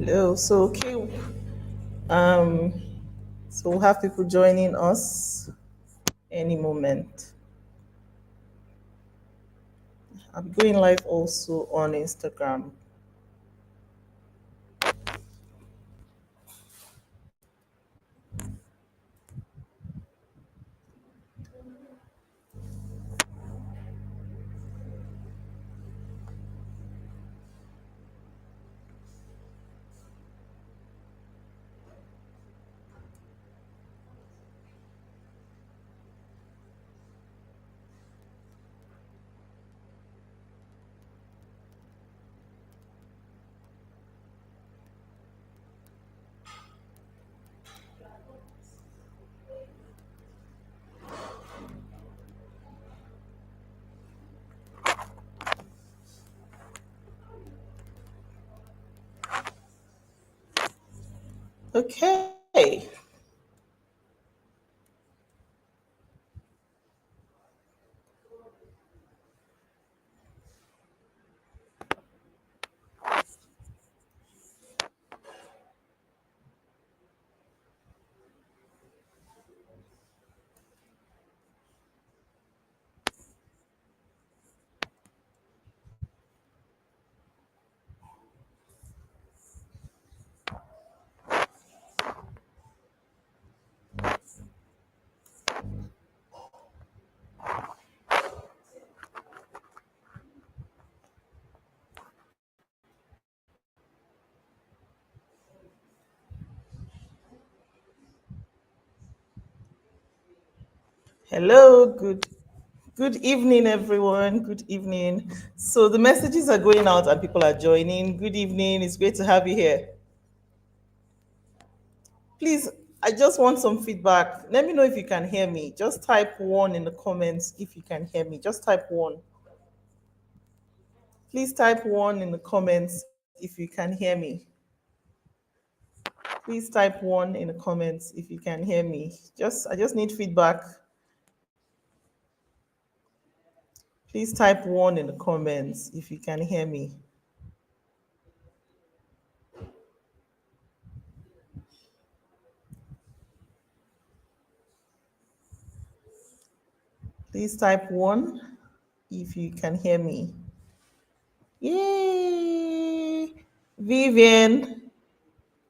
Hello. Um, so we'll have people joining us any moment. I'm going live also on Instagram. Okay. Hello. Good evening, everyone. Good evening. So the messages are going out and people are joining. Good evening. It's great to have you here. Please, I just want some feedback. Let me know if you can hear me. Just type one in the comments if you can hear me. Just type one. Please type one in the comments if you can hear me. Please type one in the comments if you can hear me. I just need feedback. Please type one in the comments if you can hear me. Please type one if you can hear me. Yay! Vivian,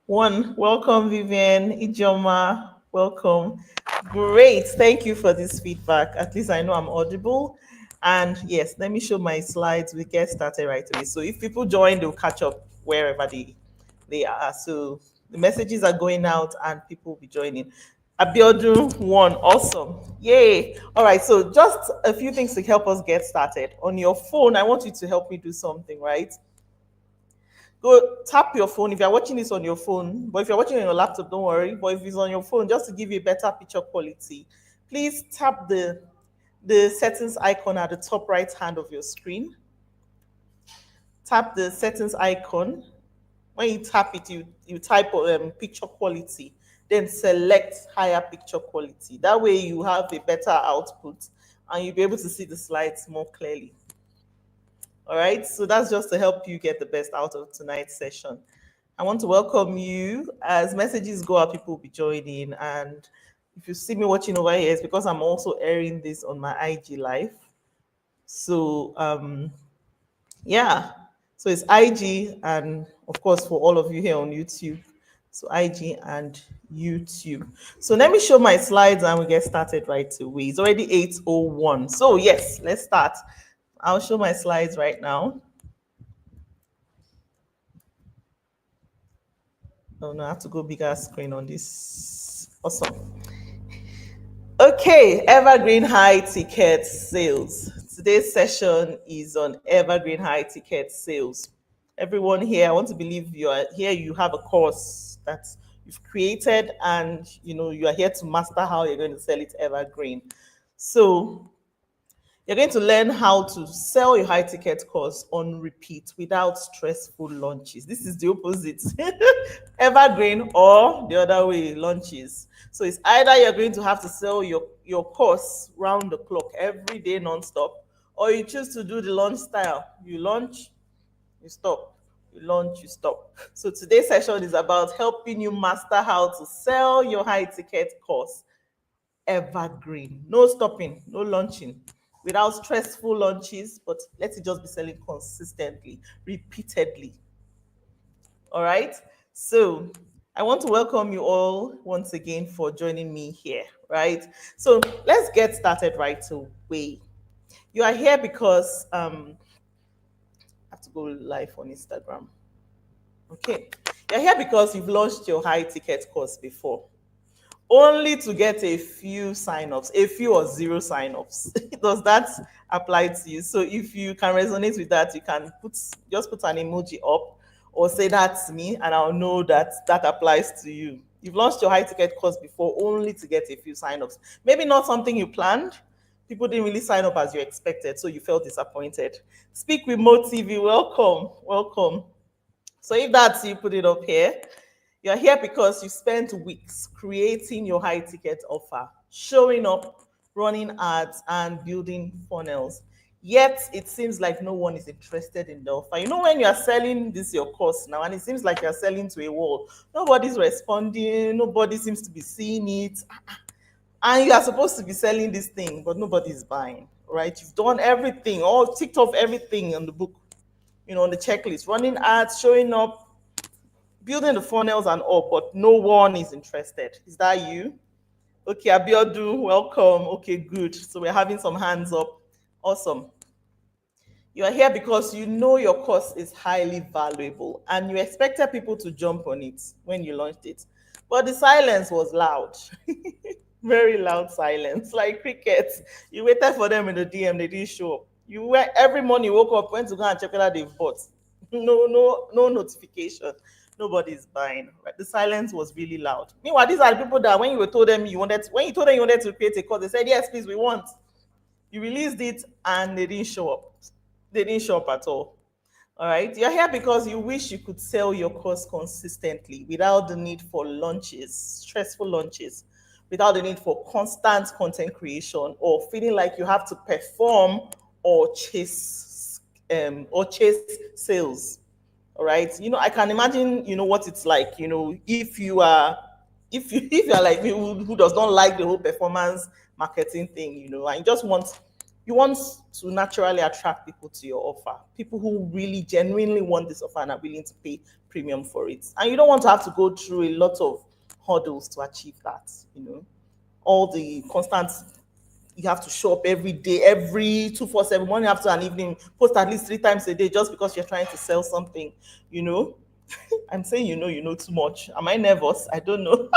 one, welcome, Vivian. Ijoma, welcome. Great. Thank you for this feedback. At least I know I'm audible. And yes, let me show my slides. We get started right away. So if people join, they'll catch up wherever they are. So the messages are going out and people will be joining. Abiodun one, awesome. Yay. All right. So just a few things to help us get started. On your phone, I want you to help me do something, right? Go tap your phone if you're watching this on your phone, but if you're watching on your laptop, don't worry. But if it's on your phone, just to give you a better picture quality, please tap the settings icon at the top right hand of your screen. Tap the settings icon. When you tap it, you type picture quality, then select higher picture quality. That way you have a better output and you'll be able to see the slides more clearly. All right, so that's just to help you get the best out of tonight's session. I want to welcome you. As messages go out, people will be joining. And if you see me watching over here, it's because I'm also airing this on my IG live. So yeah, so it's IG and of course for all of you here on YouTube. So IG and YouTube. So let me show my slides and we get started right away. It's already 8:01. So yes, let's start. I'll show my slides right now. Oh no, I have to go bigger screen on this. Awesome. Okay, Evergreen high ticket sales. Today's session is on Evergreen high ticket sales. Everyone here, I want to believe you are here. You have a course that you've created, and you are here to master how you're going to sell it Evergreen. So you're going to learn how to sell your high ticket course on repeat without stressful launches. This is the opposite. Evergreen or the other way, launches. So it's either you're going to have to sell your course round the clock every day non-stop, or you choose to do the launch style. You launch, you stop. You launch, you stop. So today's session is about helping you master how to sell your high ticket course. Evergreen. No stopping, no launching. Without stressful launches, but let it just be selling consistently, repeatedly. All right. So I want to welcome you all once again for joining me here. Right. So let's get started right away. You are here because I have to go live on Instagram. Okay. You're here because you've launched your high ticket course before, only to get a few sign-ups, a few or zero sign-ups. Does that apply to you? So if you can resonate with that, you can put an emoji up or say that's me, and I'll know that that applies to you. You've launched your high ticket course before, only to get a few sign-ups. Maybe not something you planned. People didn't really sign up as you expected, so you felt disappointed. Speak with Mo TV. Welcome, welcome. So if that's you, put it up here. You're here because you spent weeks creating your high ticket offer, showing up, running ads, and building funnels. Yet it seems like no one is interested in the offer. You know, when you are selling this your course now, and it seems like you're selling to a wall, nobody's responding, nobody seems to be seeing it, and you are supposed to be selling this thing, but nobody's buying, right? You've done everything, all ticked off everything on the book, on the checklist, running ads, showing up, building the funnels and all, but no one is interested. Is that you? Okay, Abiodu, welcome. Okay, good. So we're having some hands up. Awesome. You are here because you know your course is highly valuable and you expected people to jump on it when you launched it. But the silence was loud. Very loud silence, like crickets. You waited for them in the DM, they didn't show up. You were every morning you woke up, went to go and check whether they've bought. No notification. Nobody's buying. Right? The silence was really loud. Meanwhile, these are the people that when you told them you wanted, when you told them you wanted to create a course, they said, yes, please, we want. You released it and they didn't show up. They didn't show up at all. All right. You're here because you wish you could sell your course consistently without the need for launches, stressful launches, without the need for constant content creation or feeling like you have to perform or chase sales. All right. I can imagine, what it's like, if you are if you're like me who does not like the whole performance marketing thing, and you want to naturally attract people to your offer, people who really genuinely want this offer and are willing to pay premium for it. And you don't want to have to go through a lot of hurdles to achieve that, all the constant, you have to show up every day, every 247 morning, after and evening, post at least 3 times a day just because you're trying to sell something, you know. I'm saying you know too much. Am I nervous? I don't know.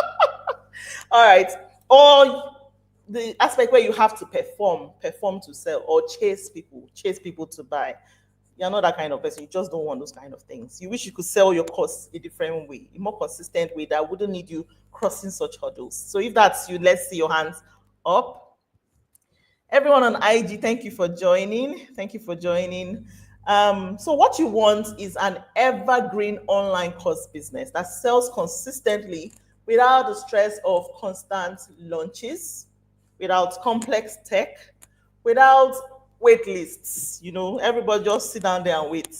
All right. Or the aspect where you have to perform to sell, or chase people to buy. You're not that kind of person. You just don't want those kind of things. You wish you could sell your course a different way, a more consistent way that wouldn't need you crossing such hurdles. So if that's you, let's see your hands up. Everyone on IG, thank you for joining. Thank you for joining. So what you want is an evergreen online course business that sells consistently without the stress of constant launches, without complex tech, without wait lists. Everybody just sit down there and wait.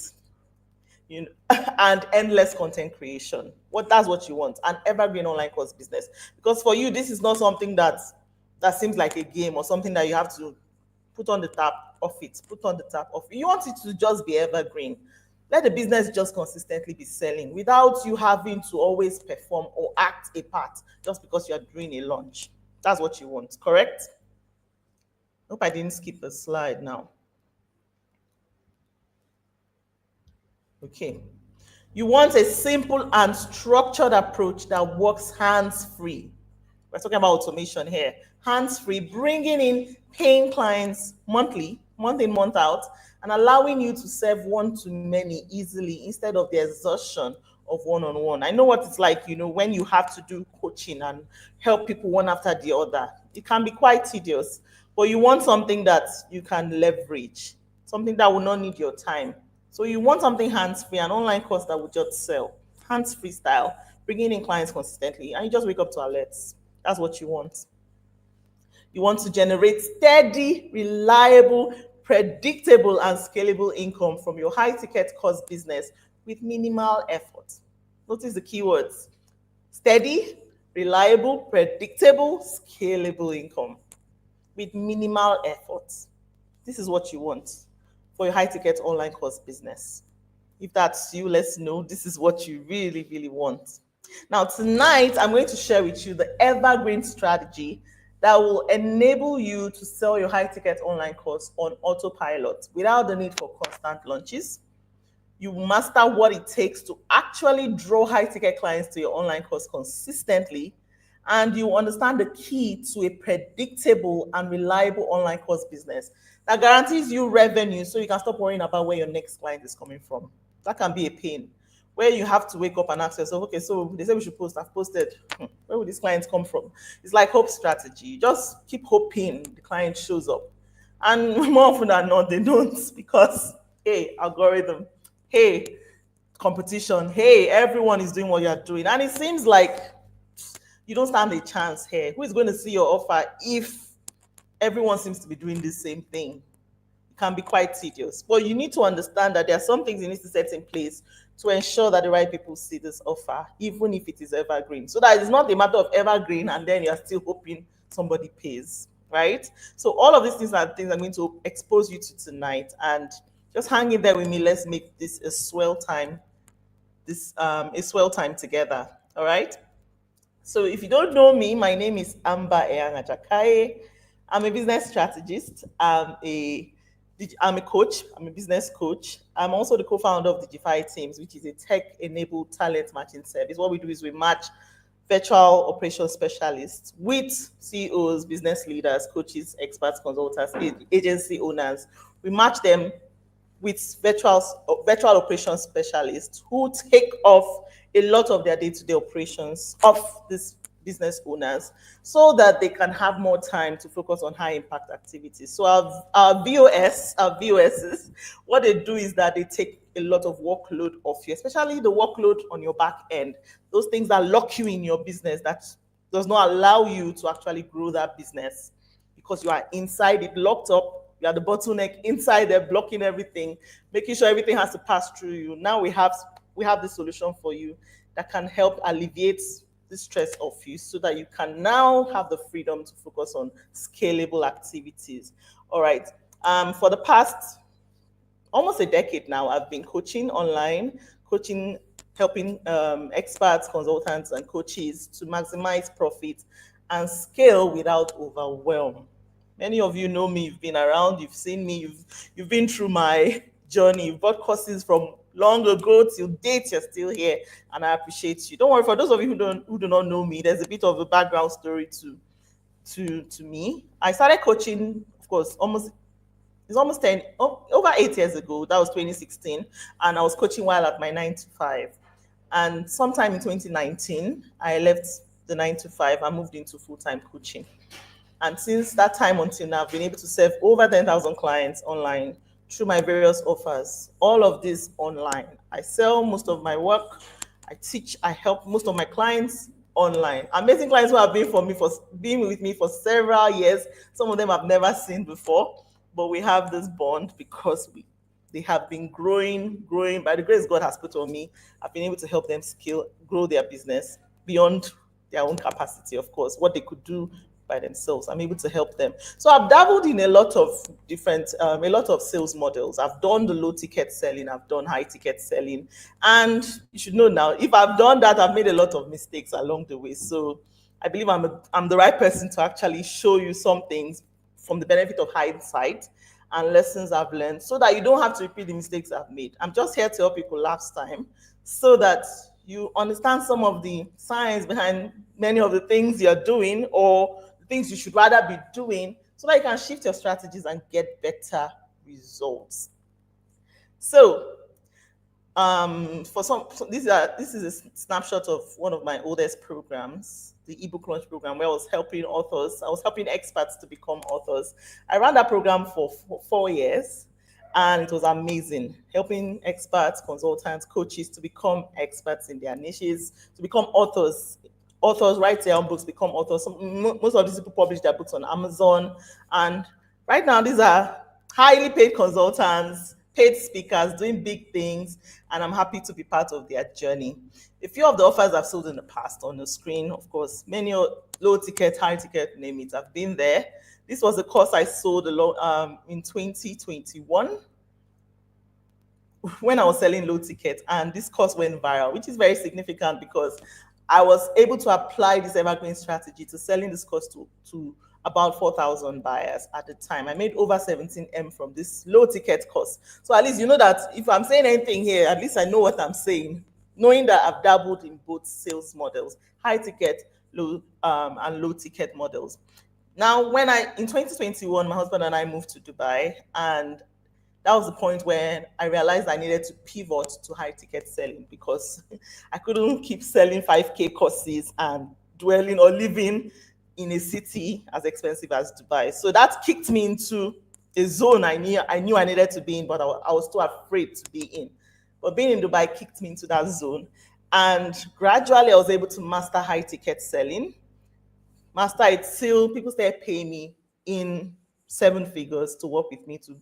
And endless content creation. That's what you want, an evergreen online course business. Because for you, this is not something that seems like a game or something that you have to put on the tap of it, put on the tap of it. You want it to just be evergreen. Let the business just consistently be selling without you having to always perform or act a part just because you're doing a launch. That's what you want, correct? Hope I didn't skip a slide now. Okay. You want a simple and structured approach that works hands-free. We're talking about automation here. Hands-free, bringing in paying clients monthly, month in, month out, and allowing you to serve one-to-many easily instead of the exhaustion of one-on-one. I know what it's like, when you have to do coaching and help people one after the other. It can be quite tedious, but you want something that you can leverage, something that will not need your time. So you want something hands-free, an online course that will just sell, hands-free style, bringing in clients consistently, and you just wake up to alerts. That's what you want. You want to generate steady, reliable, predictable, and scalable income from your high-ticket course business with minimal effort. Notice the keywords: steady, reliable, predictable, scalable income with minimal effort. This is what you want for your high ticket online course business. If that's you, let's know this is what you really, really want. Now, tonight, I'm going to share with you the evergreen strategy that will enable you to sell your high ticket online course on autopilot without the need for constant launches. You master what it takes to actually draw high ticket clients to your online course consistently, and you understand the key to a predictable and reliable online course business that guarantees you revenue so you can stop worrying about where your next client is coming from. That can be a pain where you have to wake up and ask yourself, okay, so they say we should post, I've posted. Where will these clients come from? It's like hope strategy. You just keep hoping the client shows up. And more often than not, they don't, because, hey, algorithm, hey, competition, hey, everyone is doing what you're doing. And it seems like you don't stand a chance here. Who is going to see your offer if everyone seems to be doing the same thing? It can be quite tedious. But you need to understand that there are some things you need to set in place to ensure that the right people see this offer, even if it is evergreen. So that it's not a matter of evergreen and then you're still hoping somebody pays, right? So all of these things are things I'm going to expose you to tonight. And just hang in there with me. Let's make this a swell time. A swell time together. All right. So if you don't know me, my name is Amber Eyang. I'm a business strategist. I'm a coach. I'm a business coach. I'm also the co-founder of Digify Teams, which is a tech-enabled talent matching service. What we do is we match virtual operations specialists with CEOs, business leaders, coaches, experts, consultants, agency owners. We match them with virtual operations specialists who take off a lot of their day-to-day operations of these business owners so that they can have more time to focus on high impact activities. So our VOSs, what they do is that they take a lot of workload off you, especially the workload on your back end, those things that lock you in your business, that does not allow you to actually grow that business because you are inside it, locked up. You are the bottleneck inside there, blocking everything, making sure everything has to pass through you. Now we have the solution for you that can help alleviate the stress of you so that you can now have the freedom to focus on scalable activities. All right. For the past almost a decade now, I've been coaching online, helping experts, consultants, and coaches to maximize profit and scale without overwhelm. Many of you know me, you've been around, you've seen me, you've been through my journey, you've bought courses from long ago till date, you're still here, and I appreciate you. Don't worry, for those of you who do not know me, there's a bit of a background story to me. I started coaching, of course, it's almost 10 over 8 years ago. That was 2016, and I was coaching while at my 9 to 5. And sometime in 2019 I left the 9 to 5 and moved into full-time coaching. And since that time until now, I've been able to serve over 10,000 clients online through my various offers. All of this online. I sell most of my work. I teach. I help most of my clients online. Amazing clients who have been with me for several years. Some of them I've never seen before, but we have this bond because they have been growing. By the grace God has put on me, I've been able to help them grow their business beyond their own capacity, of course, what they could do by themselves. I'm able to help them. So I've dabbled in a lot of sales models. I've done the low ticket selling, I've done high ticket selling, and you should know now, if I've done that, I've made a lot of mistakes along the way. So I believe I'm the right person to actually show you some things from the benefit of hindsight and lessons I've learned so that you don't have to repeat the mistakes I've made. I'm just here to help you collapse time so that you understand some of the science behind many of the things you're doing or the things you should rather be doing so that you can shift your strategies and get better results. So this is a snapshot of one of my oldest programs, the ebook launch program, where I was helping authors. I was helping experts to become authors. I ran that program for 4 years, and it was amazing, helping experts, consultants, coaches to become experts in their niches, to become authors. Authors write their own books, become authors. Most of these people publish their books on Amazon, and right now these are highly paid consultants paid speakers doing big things, and I'm happy to be part of their journey. A few of the offers I've sold in the past on the screen, of course, many low ticket, high ticket, name it, I've been there. This was a course I sold in 2021 when I was selling low ticket, and this course went viral, which is very significant because I was able to apply this evergreen strategy to selling this course to about 4,000 buyers at the time. I made over 17M from this low ticket course. So at least you know that if I'm saying anything here, at least I know what I'm saying, knowing that I've dabbled in both sales models, high ticket, and low ticket models. Now, in 2021, my husband and I moved to Dubai, and that was the point when I realized I needed to pivot to high ticket selling because I couldn't keep selling 5K courses and dwelling or living in a city as expensive as Dubai. So that kicked me into a zone I knew I needed to be in, but I was too afraid to be in. But being in Dubai kicked me into that zone. And gradually I was able to master high ticket selling. Master it till people started paying me in seven figures to work with me, to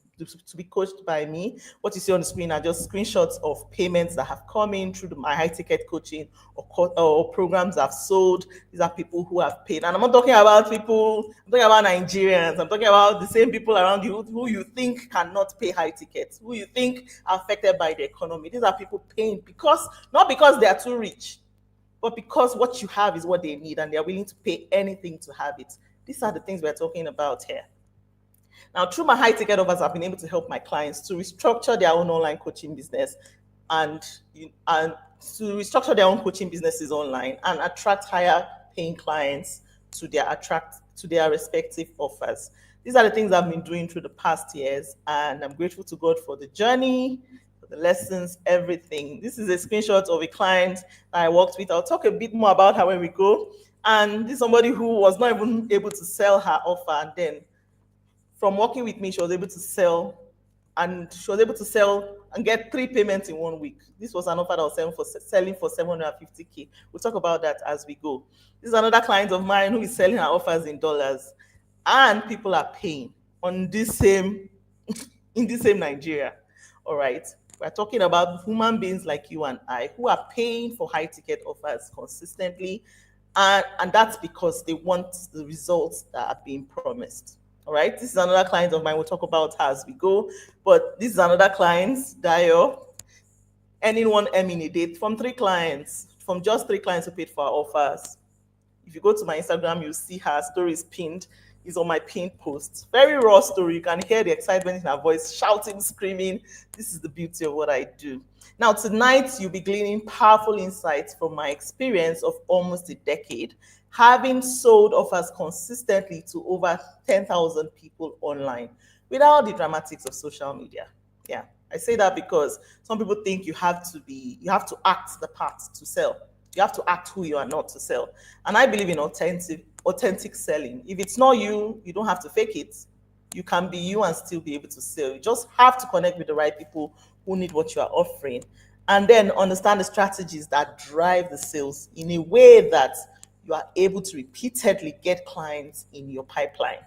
be coached by me. What you see on the screen are just screenshots of payments that have come in through my high ticket coaching or programs I've sold. These are people who have paid. And I'm not talking about people, I'm talking about Nigerians. I'm talking about the same people around you who you think cannot pay high tickets, who you think are affected by the economy. These are people paying not because they are too rich, but because what you have is what they need and they're willing to pay anything to have it. These are the things we're talking about here. Now, through my high ticket offers, I've been able to help my clients to restructure their own online coaching business and, and to restructure their own coaching businesses online and attract higher paying clients to their respective offers. These are the things I've been doing through the past years, and I'm grateful to God for the journey, for the lessons, everything. This is a screenshot of a client that I worked with. I'll talk a bit more about her when we go. And this is somebody who was not even able to sell her offer, and then from working with me, she was able to sell, and she was able to sell and get 3 payments in 1 week. This was an offer that was selling for 750K. We'll talk about that as we go. This is another client of mine who is selling her offers in dollars, and people are paying on this same in this same Nigeria. All right. We're talking about human beings like you and I who are paying for high ticket offers consistently. And that's because they want the results that are being promised. All right. This is another client of mine. We'll talk about her as we go. But this is another client, Dio, earning 1M in a day from just 3 clients who paid for our offers. If you go to my Instagram, you'll see her story is pinned. Is on my pinned post. Very raw story. You can hear the excitement in her voice, shouting, screaming. This is the beauty of what I do. Now, tonight, you'll be gleaning powerful insights from my experience of almost a decade, having sold offers consistently to over 10,000 people online without the dramatics of social media. Yeah, I say that because some people think you have to act the part to sell. You have to act who you are not to sell. And I believe in authentic selling. If it's not you, you don't have to fake it. You can be you and still be able to sell. You just have to connect with the right people who need what you are offering, and then understand the strategies that drive the sales in a way that you are able to repeatedly get clients in your pipeline.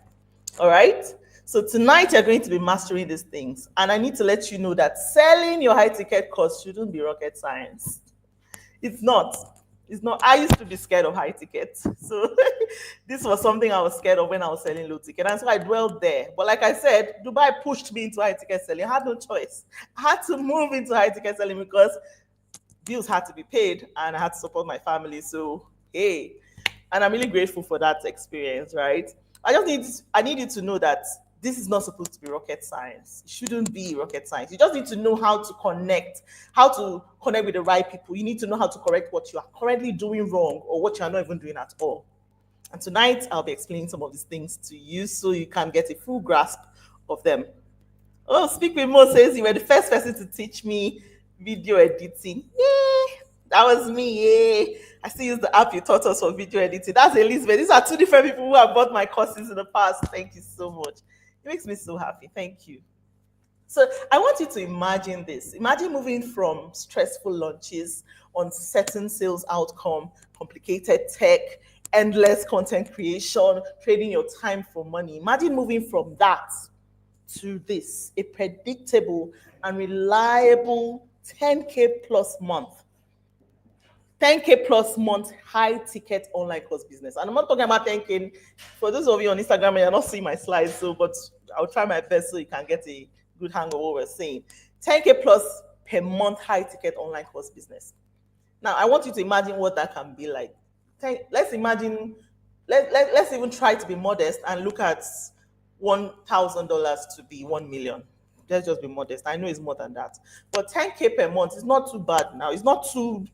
All right. So tonight you're going to be mastering these things. And I need to let you know that selling your high ticket course shouldn't be rocket science. It's not. It's not. I used to be scared of high tickets. So this was something I was scared of when I was selling low ticket. And so I dwelled there. But like I said, Dubai pushed me into high ticket selling. I had no choice. I had to move into high ticket selling because bills had to be paid and I had to support my family. So, hey, and I'm really grateful for that experience, right? I need you to know that this is not supposed to be rocket science. It shouldn't be rocket science. You just need to know how to connect with the right people. You need to know how to correct what you are currently doing wrong or what you are not even doing at all. And tonight, I'll be explaining some of these things to you so you can get a full grasp of them. Oh, Speak with Mo says you were the first person to teach me video editing. Yay! That was me. Yay! I still use the app you taught us for video editing. That's Elizabeth. These are two different people who have bought my courses in the past. Thank you so much. It makes me so happy. Thank you. So I want you to imagine this. Imagine moving from stressful launches, uncertain sales outcome, complicated tech, endless content creation, trading your time for money. Imagine moving from that to this, a predictable and reliable 10K plus month. 10K plus month high ticket online course business. And I'm not talking about 10K. For those of you on Instagram, you're not seeing my slides, so but I'll try my best so you can get a good hang of what we're saying. 10K plus per month high ticket online course business. Now, I want you to imagine what that can be like. Let's imagine, let's even try to be modest and look at $1,000 to be 1 million. Let's just be modest. I know it's more than that. But 10K per month is not too bad now. It's not too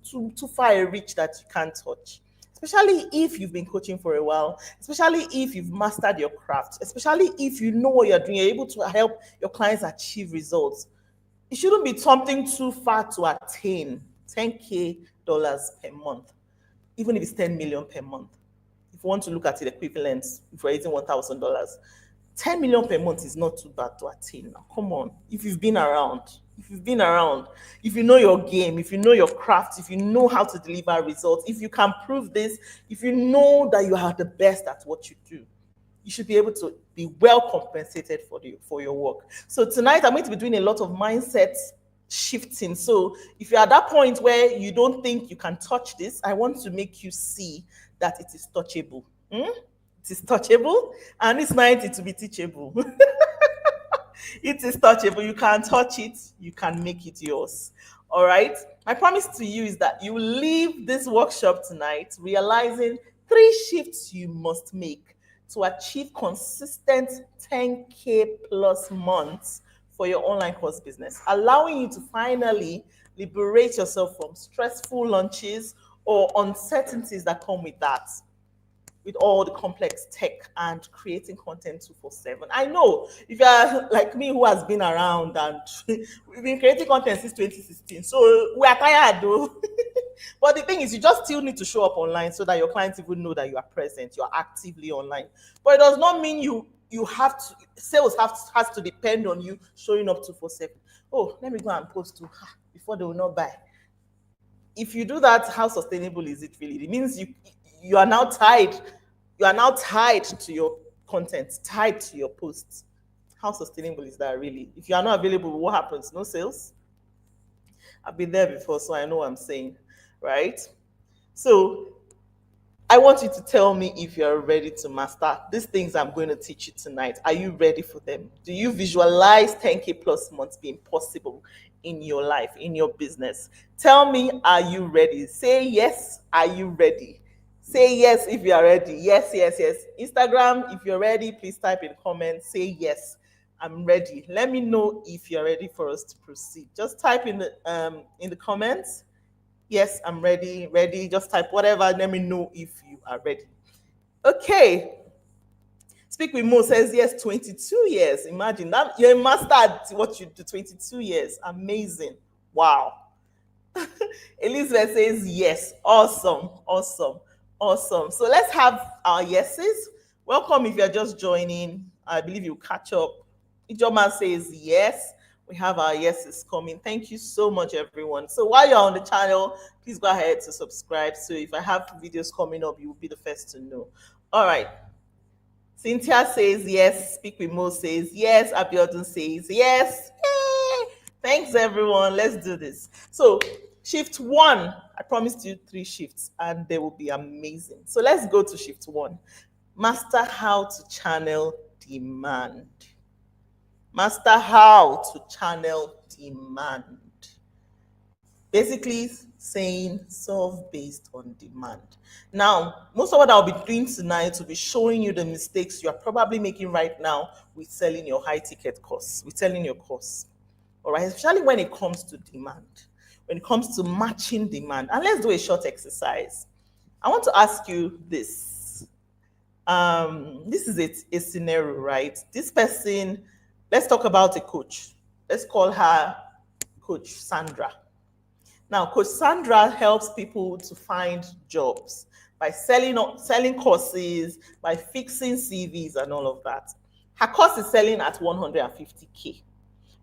far a reach that you can't touch. Especially if you've been coaching for a while, especially if you've mastered your craft, especially if you know what you're doing, you're able to help your clients achieve results. It shouldn't be something too far to attain. 10K dollars per month, even if it's 10 million per month. If you want to look at it equivalent, if you're raising $1,000, 10 million per month is not too bad to attain. Now, come on. If you've been around, if you know your game, if you know your craft, if you know how to deliver results, if you can prove this, if you know that you are the best at what you do, you should be able to be well compensated for your work. So tonight I'm going to be doing a lot of mindset shifting. So if you're at that point where you don't think you can touch this, I want to make you see that it is touchable. It is touchable, and it's night to be teachable. It is touchable. You can touch it, you can make it yours. All right. My promise to you is that you will leave this workshop tonight realizing 3 shifts you must make to achieve consistent 10K plus months for your online course business, allowing you to finally liberate yourself from stressful launches or uncertainties that come with that, with all the complex tech and creating content 247. I know if you're like me who has been around and we've been creating content since 2016, so we are tired though. But the thing is, you just still need to show up online so that your clients even know that you are present, you're actively online. But it does not mean you have to, has to depend on you showing up 247. Oh, let me go and post to before they will not buy. If you do that, how sustainable is it really? It means you are now tied. You are now tied to your content, tied to your posts. How sustainable is that really? If you are not available, what happens? No sales? I've been there before, so I know what I'm saying, right? So I want you to tell me if you're ready to master these things I'm going to teach you tonight. Are you ready for them? Do you visualize 10K plus months being possible in your life, in your business? Tell me, are you ready? Say yes, are you ready? Say yes if you are ready. Yes, yes, yes. Instagram, if you're ready, please type in comments. Say yes, I'm ready. Let me know if you're ready for us to proceed. Just type in the comments. Yes, I'm ready. Ready. Just type whatever. Let me know if you are ready. Okay. Speak with Mo says yes, 22 years. Imagine that you're a master at what you do, 22 years. Amazing. Wow. Elizabeth says yes. Awesome. Awesome. Awesome. So let's have our yeses. Welcome if you're just joining. I believe you'll catch up. Ijoma says yes. We have our yeses coming. Thank you so much, everyone. So while you're on the channel, please go ahead to subscribe. So if I have videos coming up, you will be the first to know. All right. Cynthia says yes. Speak with Mo says yes. Abiodun says yes. Yay! Thanks, everyone. Let's do this. So shift 1, I promised you 3 shifts and they will be amazing. So let's go to shift 1. Master how to channel demand. Master how to channel demand. Basically saying solve based on demand. Now, most of what I'll be doing tonight will be showing you the mistakes you are probably making right now with selling your high ticket course, with selling your course. All right, especially when it comes to demand, when it comes to matching demand. And let's do a short exercise. I want to ask you this. This is a scenario, right? This person, let's talk about a coach. Let's call her Coach Sandra. Now, Coach Sandra helps people to find jobs by selling courses, by fixing CVs and all of that. Her course is selling at 150K.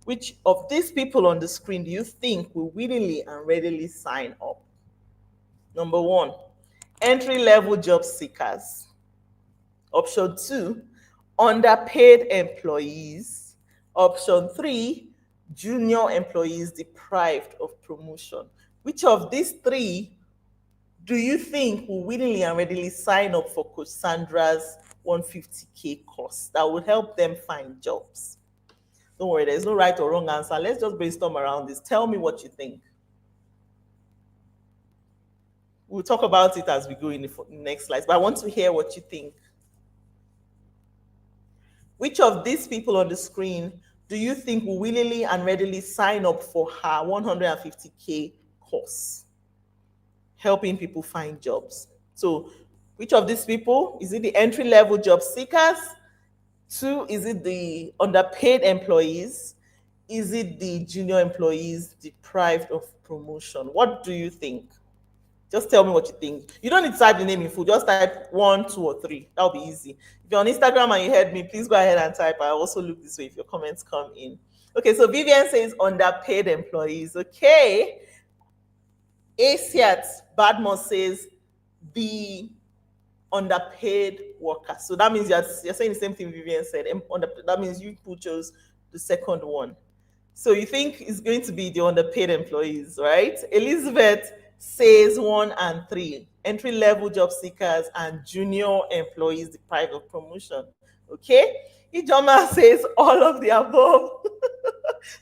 Which of these people on the screen do you think will willingly and readily sign up? Number 1, entry-level job seekers. Option 2, underpaid employees. Option three, junior employees deprived of promotion. Which of these three do you think will willingly and readily sign up for Coach Sandra's 150K course that would help them find jobs? Don't worry, there's no right or wrong answer. Let's just brainstorm around this. Tell me what you think. We'll talk about it as we go in the next slides, but I want to hear what you think. Which of these people on the screen do you think will willingly and readily sign up for her 150K course, helping people find jobs? So, which of these people? Is it the entry level job seekers? Two, is it the underpaid employees? Is it the junior employees deprived of promotion? What do you think? Just tell me what you think. You don't need to type the name in full. Just type one, two, or three. That'll be easy. If you're on Instagram and you heard me, please go ahead and type. I also look this way if your comments come in. Okay, so Vivian says underpaid employees. Okay. Asiat Badmos says the underpaid workers. So that means you're saying the same thing Vivian said. That means you people chose the second one. So you think it's going to be the underpaid employees, right? Elizabeth says one and three, entry level job seekers and junior employees deprived of promotion. Okay. Ijoma says all of the above.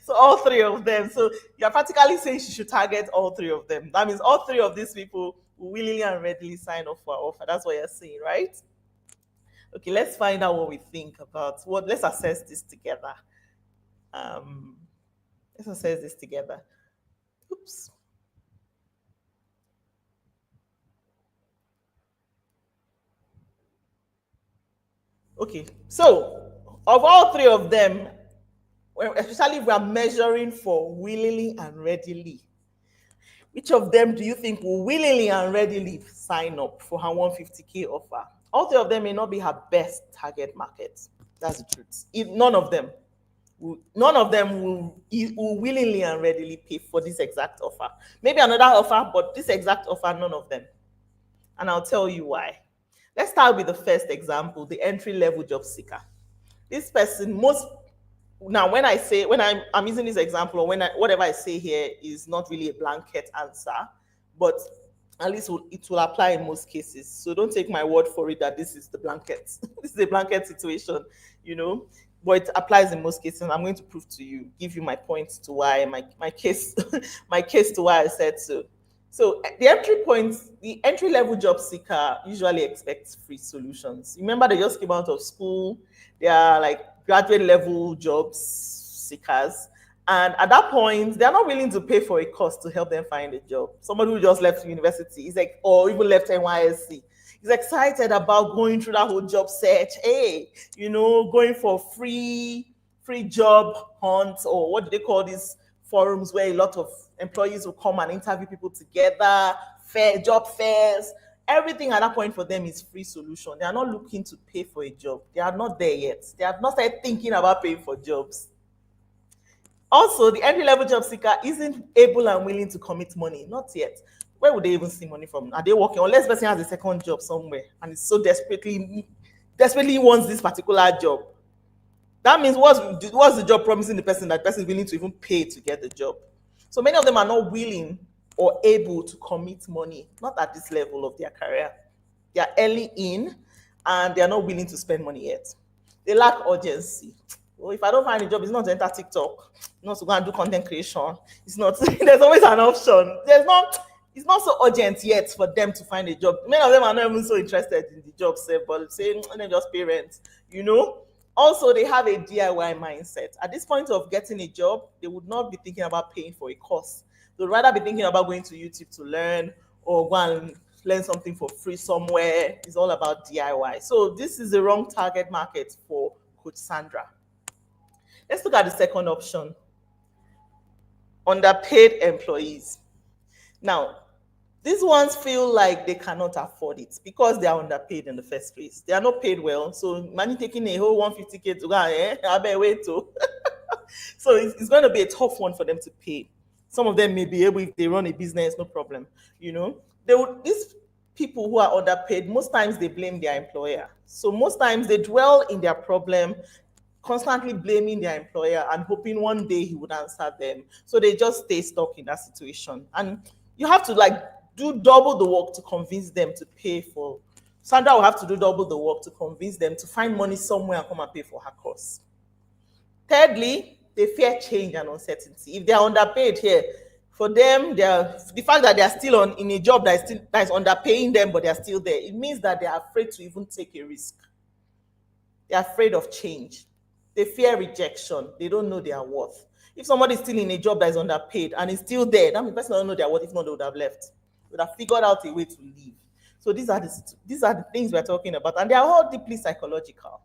So all three of them. So you're practically saying she should target all three of them. That means all three of these people will willingly and readily sign up for our offer. That's what you're saying, right? Okay, let's find out what we think about what. Let's assess this together. Um, let's assess this together. Oops. Okay, so of all three of them, especially if we are measuring for willingly and readily, which of them do you think will willingly and readily sign up for her 150K offer? All three of them may not be her best target market. That's the truth. None of them will willingly and readily pay for this exact offer. Maybe another offer, but this exact offer, none of them. And I'll tell you why. Let's start with the first example, the entry level job seeker. This person, most now when I'm using this example, or whatever I say here is not really a blanket answer, but at least it will apply in most cases. So don't take my word for it that this is the blanket. This is a blanket situation, you know, but it applies in most cases. And I'm going to prove to you, give you my points to why my case my case to why I said so. So the entry level job seeker usually expects free solutions. Remember, they just came out of school. They are like graduate level jobs seekers. And at that point, they're not willing to pay for a course to help them find a job. Somebody who just left university is like, or even left NYSC, is excited about going through that whole job search. Hey, going for free job hunts, or what do they call these forums where a lot of employees will come and interview people together, job fairs. Everything at that point for them is free solution. They are not looking to pay for a job. They are not there yet. They have not started thinking about paying for jobs. Also, the entry level job seeker isn't able and willing to commit money. Not yet. Where would they even see money from? Are they working? Unless person has a second job somewhere and is so desperately wants this particular job. That means what's the job promising the person that the person is willing to even pay to get the job? So many of them are not willing or able to commit money, not at this level of their career. They are early in and they are not willing to spend money yet. They lack urgency. Well, if I don't find a job, it's not to enter TikTok, not to go and do content creation. It's not. There's always an option. It's not so urgent yet for them to find a job. Many of them are not even so interested in the job, but saying they just pay rent. Also, they have a DIY mindset. At this point of getting a job, they would not be thinking about paying for a course. They'd rather be thinking about going to YouTube to learn, or go and learn something for free somewhere. It's all about DIY. So this is the wrong target market for Coach Sandra. Let's look at the second option, underpaid employees. Now, these ones feel like they cannot afford it because they are underpaid in the first place. They are not paid well. So money taking a whole 150K to go, I better wait to. So it's going to be a tough one for them to pay. Some of them may be able, if they run a business, no problem. These people who are underpaid, most times they blame their employer. So most times they dwell in their problem, constantly blaming their employer and hoping one day he would answer them. So they just stay stuck in that situation. And you have to like do double the work to convince them to pay for. Sandra will have to do double the work to convince them to find money somewhere and come and pay for her course. Thirdly, they fear change and uncertainty. If they are underpaid here, for them, the fact that they are still in a job that is underpaying them, but they are still there, it means that they are afraid to even take a risk. They're afraid of change. They fear rejection. They don't know their worth. If somebody is still in a job that is underpaid and is still there, that means the person doesn't know their worth. If not, they would have left. They would have figured out a way to leave. So these are the things we're talking about, and they are all deeply psychological.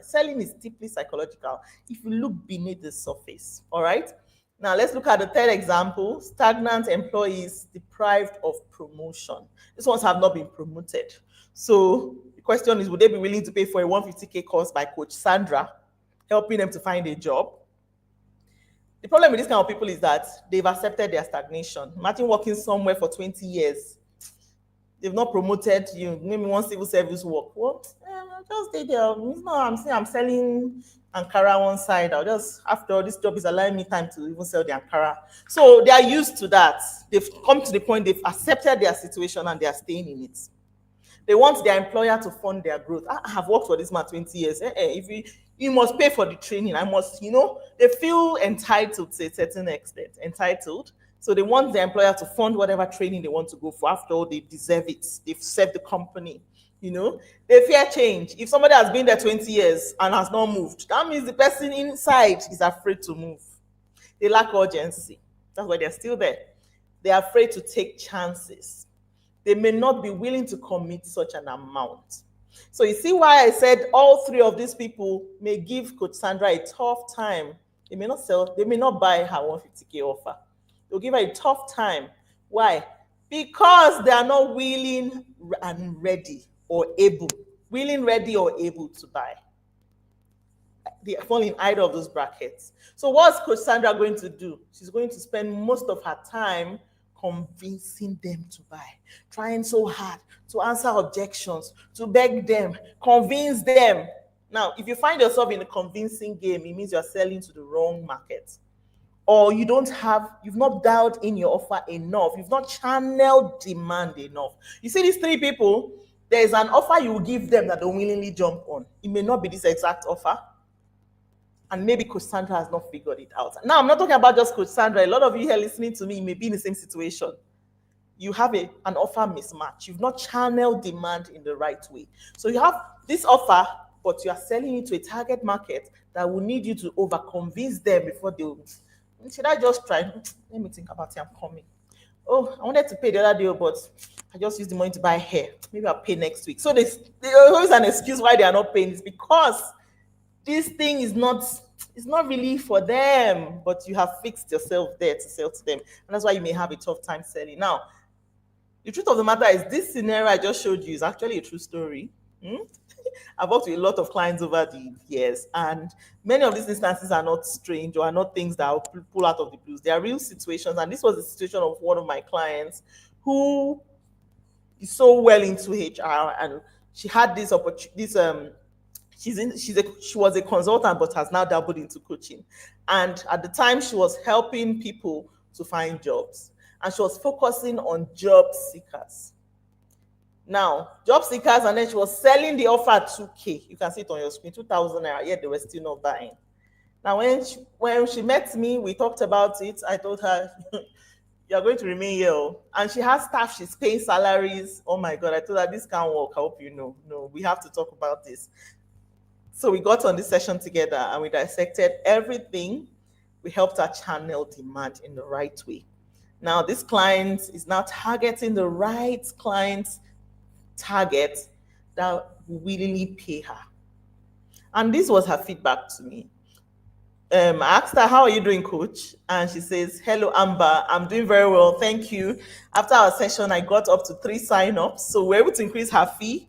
Selling is deeply psychological. If you look beneath the surface, all right. Now let's look at the third example: stagnant employees deprived of promotion. These ones have not been promoted. So the question is, would they be willing to pay for a 150K course by Coach Sandra, helping them to find a job? The problem with this kind of people is that they've accepted their stagnation. Imagine working somewhere for 20 years. They've not promoted you, maybe one civil service work. Well, I'll just stay there. It's not, I'm saying I'm selling Ankara one side. I'll just, after all, this job is allowing me time to even sell the Ankara. So they are used to that. They've come to the point, they've accepted their situation and they are staying in it. They want their employer to fund their growth. I have worked for this man 20 years. If you must pay for the training, I must, they feel entitled to a certain extent, entitled. So they want their employer to fund whatever training they want to go for. After all, they deserve it. They've served the company. They fear change. If somebody has been there 20 years and has not moved, that means the person inside is afraid to move. They lack urgency. That's why they're still there. They're afraid to take chances. They may not be willing to commit such an amount. So you see why I said all three of these people may give Coach Sandra a tough time. They may not buy her 150K offer. They'll give her a tough time. Why? Because they are not willing and ready or able. Willing, ready, or able to buy. They fall in either of those brackets. So what's Coach Sandra going to do? She's going to spend most of her time convincing them to buy, trying so hard to answer objections, to beg them, convince them. Now, if you find yourself in a convincing game, it means you're selling to the wrong market. Or you've not dialed in your offer enough. You've not channeled demand enough. You see these three people, there's an offer you will give them that they'll willingly jump on. It may not be this exact offer. And maybe Coach Sandra has not figured it out. Now, I'm not talking about just Coach Sandra. A lot of you here listening to me may be in the same situation. You have an offer mismatch. You've not channeled demand in the right way. So you have this offer, but you are selling it to a target market that will need you to over-convince them before they will. Should I just try? Let me think about it. I'm coming. Oh, I wanted to pay the other day, but I just used the money to buy hair. Maybe I'll pay next week. So there's always an excuse why they are not paying. It's because this thing is not really for them, but you have fixed yourself there to sell to them. And that's why you may have a tough time selling. Now, the truth of the matter is this scenario I just showed you is actually a true story. I've worked with a lot of clients over the years, and many of these instances are not strange or are not things that I'll pull out of the blues. They are real situations, and this was the situation of one of my clients who is so well into HR, and she had this opportunity. She was a consultant, but has now dabbled into coaching. And at the time, she was helping people to find jobs, and she was focusing on job seekers. Now, job seekers, and then she was selling the offer at 2K. You can see it on your screen, 2,000 naira. Yet they were still not buying. Now, when she met me, we talked about it. I told her, "You're going to remain here." And she has staff. She's paying salaries. Oh my God! I told her this can't work. I hope you know. No, we have to talk about this. So we got on this session together and we dissected everything. We helped her channel demand in the right way. Now, this client is now targeting the right client target that will willingly pay her. And this was her feedback to me. I asked her, "How are you doing, coach?" And she says, "Hello, Amber. I'm doing very well. Thank you. After our session, I got up to 3 sign-ups. So we're able to increase her fee.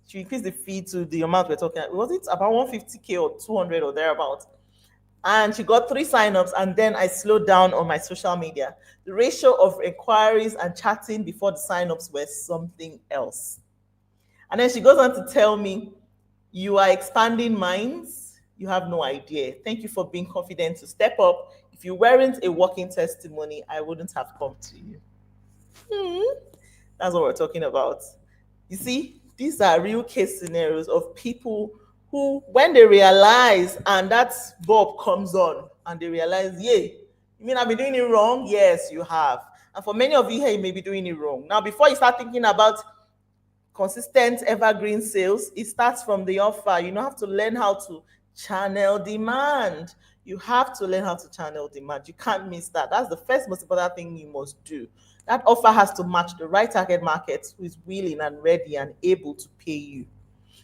She increased the fee to the amount we're talking about. Was it about 150K or 200 or thereabout? And she got 3 signups, and then I slowed down on my social media. The ratio of inquiries and chatting before the signups were something else. And then she goes on to tell me, "You are expanding minds. You have no idea. Thank you for being confident to step up. If you weren't a walking testimony, I wouldn't have come to you. Hmm. That's what we're talking about. You see, these are real case scenarios of people who, when they realize and that bulb comes on and they realize, yay, you mean I've been doing it wrong? Yes, you have. And for many of you here, you may be doing it wrong. Now, before you start thinking about consistent evergreen sales, it starts from the offer. You know, have to learn how to channel demand. You have to learn how to channel demand. You can't miss that. That's the first most important thing you must do. That offer has to match the right target market who is willing and ready and able to pay you.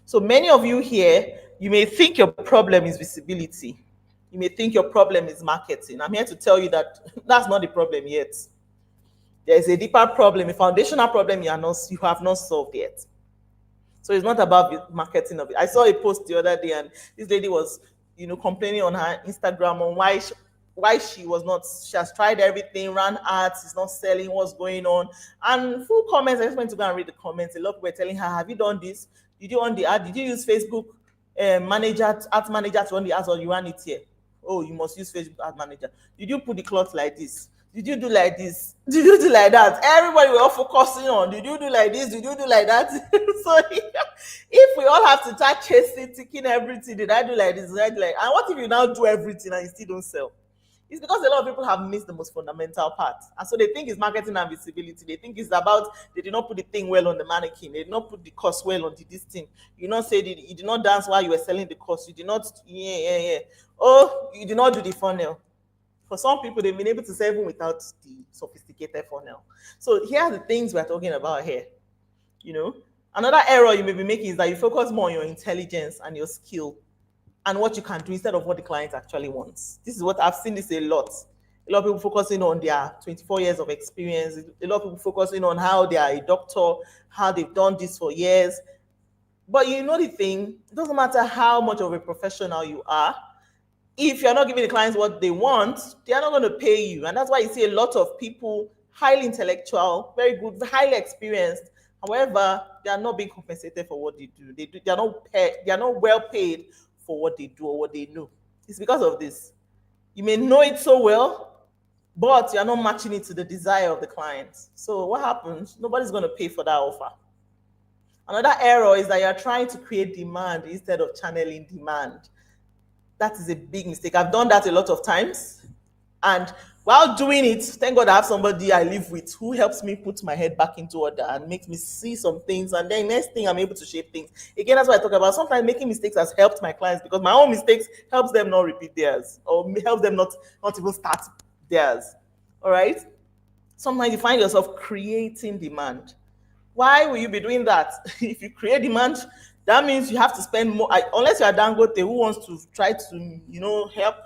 So many of you here, you may think your problem is visibility. You may think your problem is marketing. I'm here to tell you that that's not the problem yet. There is a deeper problem, a foundational problem you have not solved yet. So it's not about the marketing of it. I saw a post the other day, and this lady was, complaining on her Instagram on why she was not. She has tried everything, ran ads, it's not selling. What's going on? And full comments. I just went to go and read the comments. A lot of people were telling her, "Have you done this? Did you on the ad? Did you use Facebook manager, ad manager to run the ads, or you ran it here? Oh, you must use Facebook ad manager. Did you put the cloth like this? Did you do like this? Did you do like that?" Everybody were all focusing on, did you do like this? Did you do like that? So if we all have to start chasing, ticking everything, did I do like this? Did I do like, and what if you now do everything and you still don't sell? It's because a lot of people have missed the most fundamental part. And so they think it's marketing and visibility. They think it's about they did not put the thing well on the mannequin. They did not put the cost well on this thing. You not say you did not dance while you were selling the cost. You did not, yeah. Oh, you did not do the funnel. For some people, they've been able to sell even without the sophisticated funnel. So here are the things we're talking about here. Another error you may be making is that you focus more on your intelligence and your skill and what you can do instead of what the client actually wants. This is what I've seen this a lot. A lot of people focusing on their 24 years of experience. A lot of people focusing on how they are a doctor, how they've done this for years. But you know the thing, it doesn't matter how much of a professional you are. If you're not giving the clients what they want, they are not going to pay you. And that's why you see a lot of people, highly intellectual, very good, highly experienced. However, they are not being compensated for what they do. They are not well paid for what they do or what they know. It's because of this. You may know it so well, but you're not matching it to the desire of the client. So what happens? Nobody's going to pay for that offer. Another error is that you're trying to create demand instead of channeling demand. That is a big mistake. I've done that a lot of times. And while doing it, thank God I have somebody I live with who helps me put my head back into order and makes me see some things. And then next thing, I'm able to shape things. Again, that's what I talk about. Sometimes making mistakes has helped my clients because my own mistakes helps them not repeat theirs or helps them not even start theirs. All right? Sometimes you find yourself creating demand. Why will you be doing that? If you create demand, that means you have to spend more. Unless you are Dangote who wants to try to, help,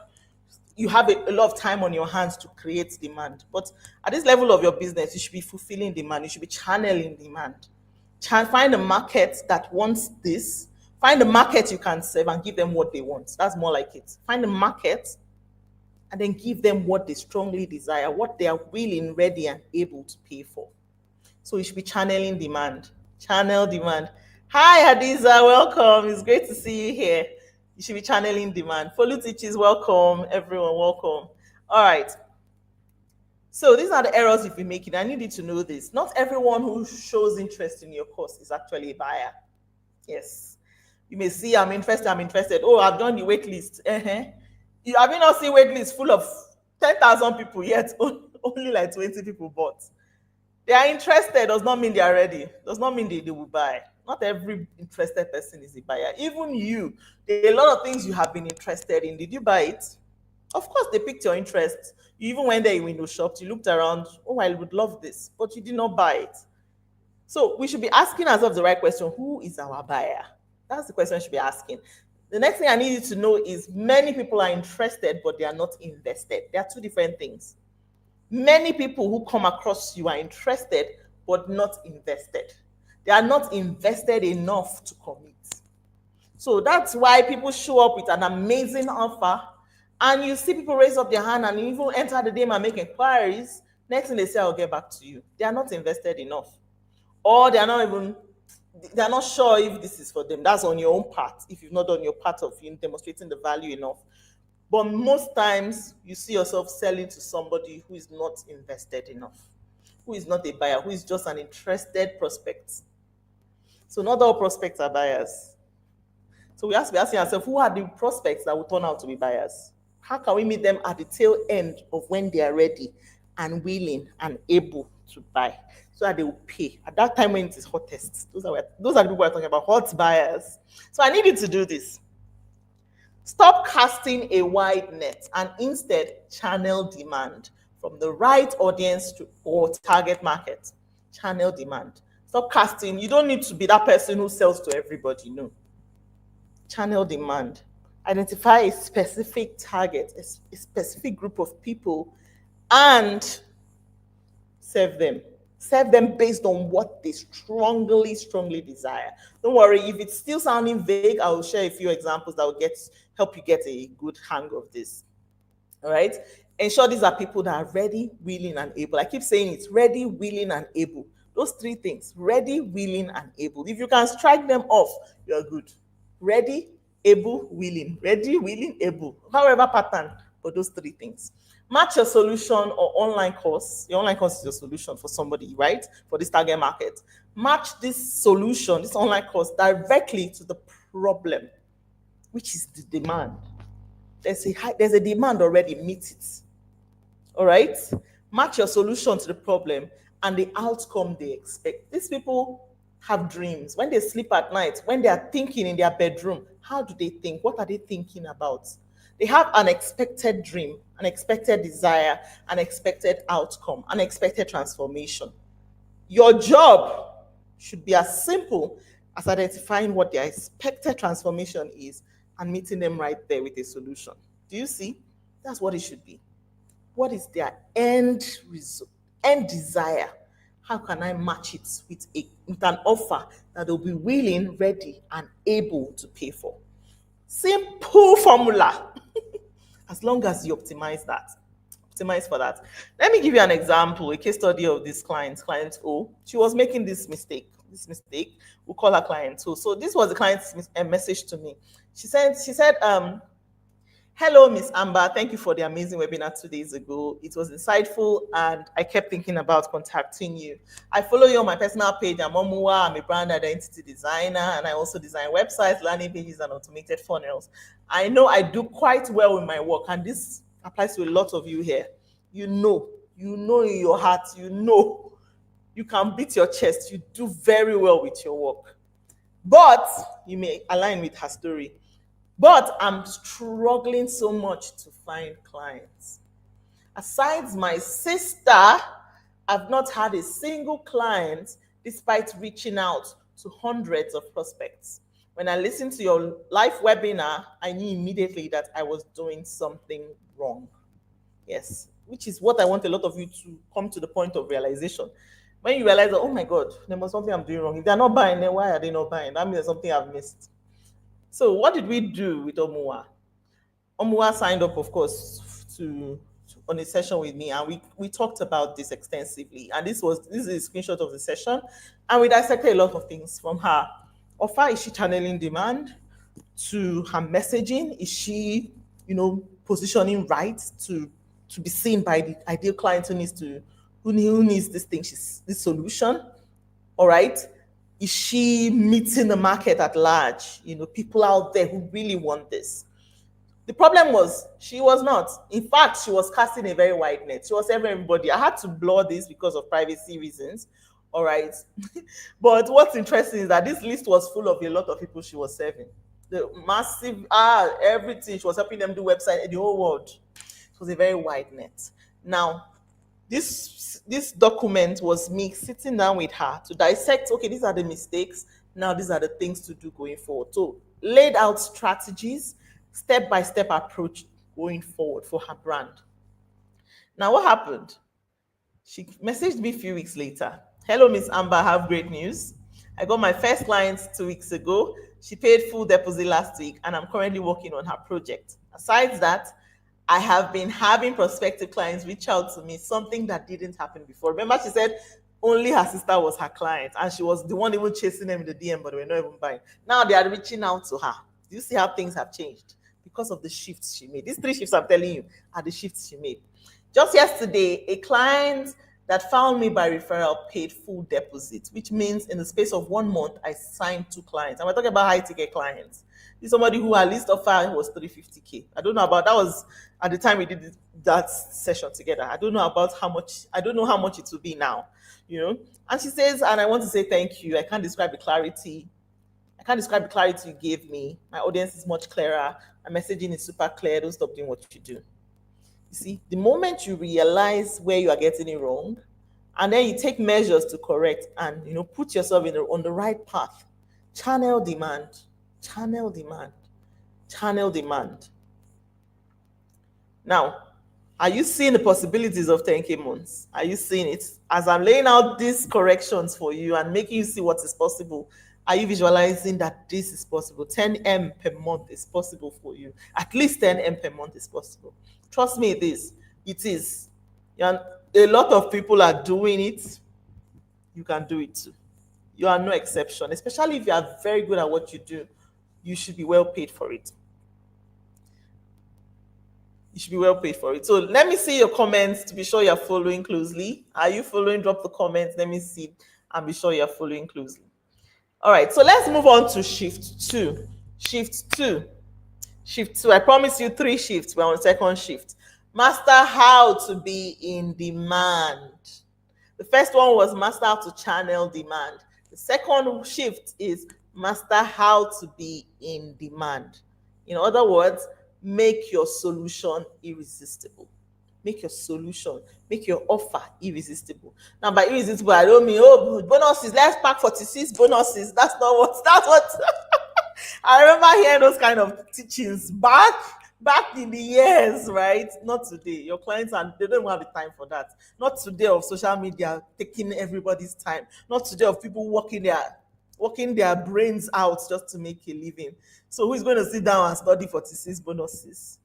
you have a lot of time on your hands to create demand. But at this level of your business, you should be fulfilling demand. You should be channeling demand. Find a market that wants this. Find a market you can serve and give them what they want. That's more like it. Find a market and then give them what they strongly desire, what they are willing, ready, and able to pay for. So you should be channeling demand. Channel demand. Hi, Hadiza, welcome. It's great to see you here. You should be channeling demand. Follow teachers, welcome. Everyone, welcome. All right. So these are the errors you've been making. I need you to know this. Not everyone who shows interest in your course is actually a buyer. Yes. You may see, I'm interested. Oh, I've done the wait list. Have you not seen wait list full of 10,000 people yet? Only like 20 people bought. They are interested does not mean they are ready. Does not mean they will buy. Not every interested person is a buyer. Even you, there are a lot of things you have been interested in. Did you buy it? Of course, they picked your interest. You even went there, you window shopped, you looked around. Oh, I would love this, but you did not buy it. So we should be asking ourselves the right question: who is our buyer? That's the question we should be asking. The next thing I need you to know is many people are interested, but they are not invested. They are two different things. Many people who come across you are interested but not invested. They are not invested enough to commit. So that's why people show up with an amazing offer and you see people raise up their hand and even enter the game and make inquiries. Next thing they say, I'll get back to you. They are not invested enough. Or they are not even, they're not sure if this is for them. That's on your own part. If you've not done your part of demonstrating the value enough. But most times you see yourself selling to somebody who is not invested enough, who is not a buyer, who is just an interested prospect. So not all prospects are buyers. So we have to be asking ourselves, who are the prospects that will turn out to be buyers? How can we meet them at the tail end of when they are ready and willing and able to buy, so that they will pay at that time when it is hottest? Those are the people we're talking about, hot buyers. So I need you to do this. Stop casting a wide net and instead channel demand from the right audience to or target market. Channel demand. Stop casting. You don't need to be that person who sells to everybody. No. Channel demand. Identify a specific target, a specific group of people, and serve them. Serve them based on what they strongly, strongly desire. Don't worry, if it's still sounding vague, I will share a few examples that will help you get a good hang of this. All right. Ensure these are people that are ready, willing, and able. I keep saying it's ready, willing, and able. Those three things: ready, willing, and able. If you can strike them off, you're good. Ready, able, willing. Ready, willing, able. However pattern, but those three things. Match your solution or online course. Your online course is your solution for somebody, right? For this target market. Match this solution, this online course, directly to the problem, which is the demand. There's a demand already, meet it. All right? Match your solution to the problem and the outcome they expect. These people have dreams. When they sleep at night, when they are thinking in their bedroom, how do they think? What are they thinking about? They have an expected dream, an expected desire, an expected outcome, an expected transformation. Your job should be as simple as identifying what their expected transformation is and meeting them right there with a solution. Do you see? That's what it should be. What is their end result, end desire? How can I match it with an offer that they'll be willing, ready, and able to pay for? Simple formula. As long as you optimize for that. Let me give you an example, a case study of this client O. She was making this mistake. We'll call her client O. So this was the client's message to me. She said, hello, Miss Amber. Thank you for the amazing webinar 2 days ago. It was insightful, and I kept thinking about contacting you. I follow you on my personal page. I'm Omua. I'm a brand identity designer, and I also design websites, landing pages, and automated funnels. I know I do quite well in my work, and this applies to a lot of you here. You know in your heart, you can beat your chest. You do very well with your work. But you may align with her story. But I'm struggling so much to find clients. Aside my sister, I've not had a single client despite reaching out to hundreds of prospects. When I listened to your live webinar, I knew immediately that I was doing something wrong. Yes, which is what I want a lot of you to come to the point of realization. When you realize that, oh my God, there must be something I'm doing wrong. If they're not buying, then why are they not buying? That means there's something I've missed. So what did we do with Omua? Omua signed up, of course, on a session with me, and we talked about this extensively. And this is a screenshot of the session, and we dissected a lot of things from her offer. Is she channeling demand? To her messaging, is she, positioning right to be seen by the ideal client who needs this thing, this solution? All right. Is she meeting the market at large? People out there who really want this. The problem was she was not. In fact, she was casting a very wide net. She was serving everybody. I had to blur this because of privacy reasons. All right. But what's interesting is that this list was full of a lot of people she was serving. The massive, everything. She was helping them do website in the whole world. It was a very wide net. Now, this document was me sitting down with her to dissect, okay, these are the mistakes. Now, these are the things to do going forward. So, laid out strategies, step-by-step approach going forward for her brand. Now, what happened? She messaged me a few weeks later. Hello, Miss Amber, I have great news. I got my first client 2 weeks ago. She paid full deposit last week, and I'm currently working on her project. Aside that, I have been having prospective clients reach out to me, something that didn't happen before. Remember, she said Only her sister was her client, and she was the one even chasing them in the DM, but they were not even buying. Now they are reaching out to her. Do you see how things have changed? Because of the shifts she made. These three shifts I'm telling you are the shifts she made. Just yesterday, a client that found me by referral paid full deposit, which means in the space of 1 month, I signed two clients. And we're talking about high ticket clients. This is somebody who at least offer was 350K. I don't know about that was at the time we did that session together. I don't know about how much, I don't know how much it will be now, you know. And she says, and I want to say thank you. I can't describe the clarity. I can't describe the clarity you gave me. My audience is much clearer. My messaging is super clear. Don't stop doing what you do. You see, the moment you realize where you are getting it wrong, and then you take measures to correct and put yourself on the right path, channel demand, channel demand, channel demand. Now, are you seeing the possibilities of 10K months? Are you seeing it? As I'm laying out these corrections for you and making you see what is possible, are you visualizing that this is possible? 10M per month is possible for you. At least 10M per month is possible. Trust me, it is. It is. And a lot of people are doing it. You can do it too. You are no exception, especially if you are very good at what you do. You should be well paid for it. You should be well paid for it. So let me see your comments to be sure you're following closely. Are you following? Drop the comments. Let me see and be sure you're following closely. All right, so let's move on to shift two. Shift two. Shift two. I promise you 3 shifts. We're on second shift. Master how to be in demand. The first one was master how to channel demand. The second shift is master how to be in demand. In other words, make your solution irresistible. Make your solution, make your offer irresistible. Now, by irresistible, I don't mean, oh, bonuses, let's pack 46 bonuses. That's what I remember hearing those kind of teachings back in the years, right? Not today. Your clients, and they don't have the time for that. Not today of social media taking everybody's time. Not today of people working their brains out just to make a living. So who's going to sit down and study 46 bonuses?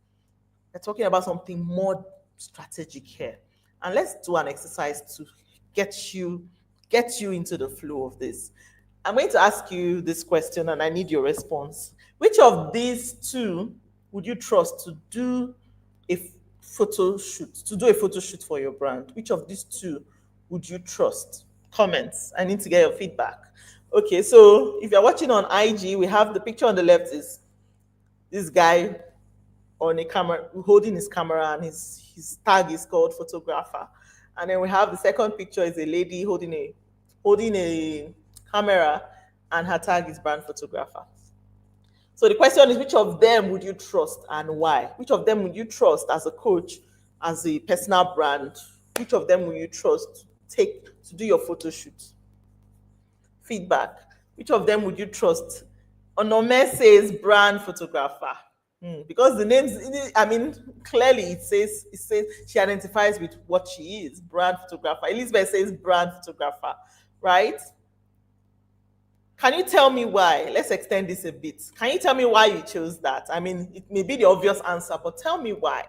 We're talking about something more strategic here. And let's do an exercise to get you into the flow of this. I'm going to ask you this question and I need your response. Which of these two would you trust to do a photo shoot for your brand? Which of these two would you trust? Comments. I need to get your feedback. Okay, so if you're watching on IG, we have the picture on the left is this guy on a camera holding his camera, and his tag is called photographer. And then we have the second picture is a lady holding a camera, and her tag is brand photographer. So the question is, which of them would you trust and why? Which of them would you trust as a coach, as a personal brand? Which of them will you trust to do your photo shoot? Feedback. Which of them would you trust? Onome says brand photographer. Because the names, I mean, clearly it says she identifies with what she is, brand photographer. Elizabeth says brand photographer, right? Can you tell me why? Let's extend this a bit. Can you tell me why you chose that? I mean, it may be the obvious answer, but tell me why.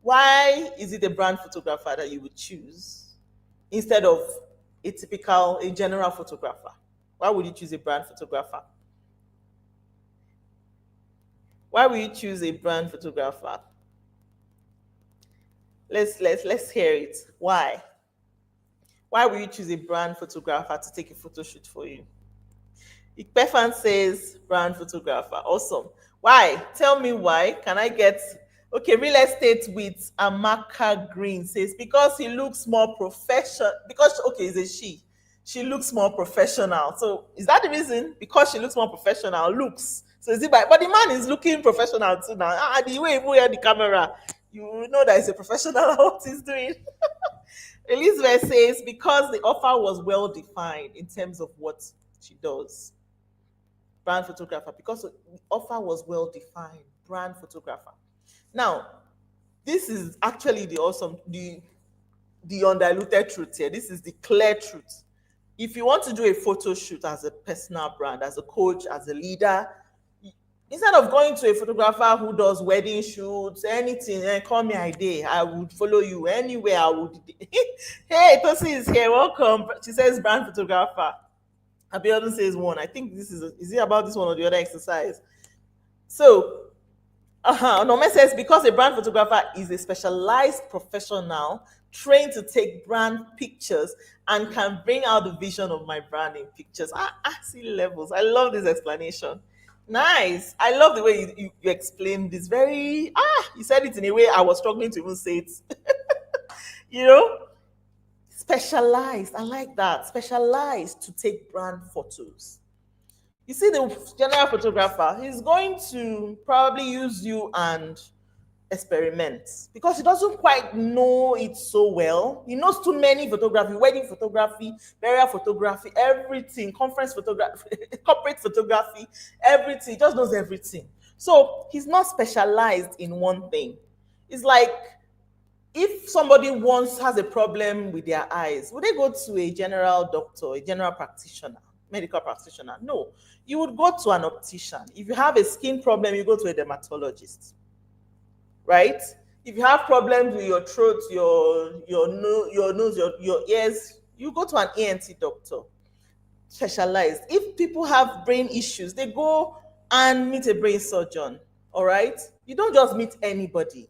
Why is it a brand photographer that you would choose instead of a general photographer? Why would you choose a brand photographer? Why will you choose a brand photographer? Let's hear it. Why? Why will you choose a brand photographer to take a photo shoot for you? Ikpefan says brand photographer. Awesome. Why? Tell me why. Can I get real estate with Amaka Green says because he looks more professional. Because it's a she. She looks more professional. So is that the reason? Because she looks more professional. Looks. So is it but the man is looking professional too now. The way he wear the camera, you know that he's a professional at what he's doing. Elizabeth says because the offer was well defined in terms of what she does. Brand photographer, because the offer was well defined. Brand photographer. Now, this is actually the undiluted truth here. This is the clear truth. If you want to do a photo shoot as a personal brand, as a coach, as a leader, Instead of going to a photographer who does wedding shoots, anything, and call me idea, I would follow you anywhere. I would. Hey, Tosi is here. Welcome. She says brand photographer. Abiodun says one. I think this is it about this one or the other exercise? So, Onome says because a brand photographer is a specialized professional trained to take brand pictures and can bring out the vision of my brand in pictures. See levels. I love this explanation. Nice. I love the way you explained this. Very you said it in a way I was struggling to even say it. you know, specialized. I like that. Specialized to take brand photos. You see, the general photographer, he's going to probably use you and experiment because he doesn't quite know it so well. He knows too many photography, wedding photography, burial photography, everything, conference photography, corporate photography, everything. He just knows everything. So he's not specialized in one thing. It's like if somebody once has a problem with their eyes, would they go to a general doctor, a general practitioner, medical practitioner? No. You would go to an optician. If you have a skin problem, you go to a dermatologist, right? If you have problems with your throat, your nose, your ears, you go to an ENT doctor, specialized. If people have brain issues, they go and meet a brain surgeon, all right? You don't just meet anybody.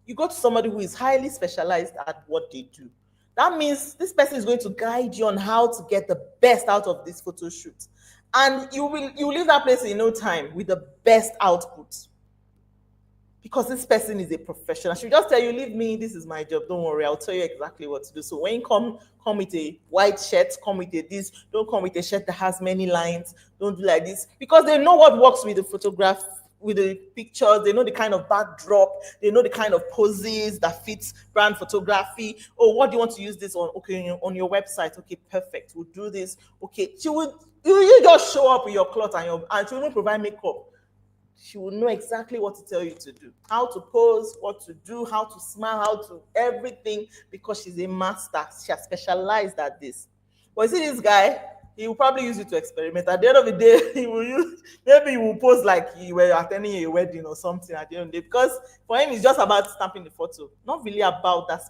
You go to somebody who is highly specialized at what they do. That means this person is going to guide you on how to get the best out of this photo shoot. And you will leave that place in no time with the best output because this person is a professional. She'll just tell you, leave me, this is my job, don't worry, I'll tell you exactly what to do. So when you come with a white shirt, come with a this, don't come with a shirt that has many lines, don't do like this, because they know what works with the photograph, with the pictures, they know the kind of backdrop, they know the kind of poses that fits brand photography. Oh, what do you want to use this on? Okay, on your website. Okay, perfect, we'll do this. Okay, you just show up with your cloth and she won't provide makeup. She will know exactly what to tell you to do, how to pose, what to do, how to smile, how to everything, because she's a master. She has specialized at this. But you see this guy, he will probably use it to experiment. At the end of the day, maybe he will pose like you were attending a wedding or something at the end of the day, because for him, it's just about stamping the photo, not really about that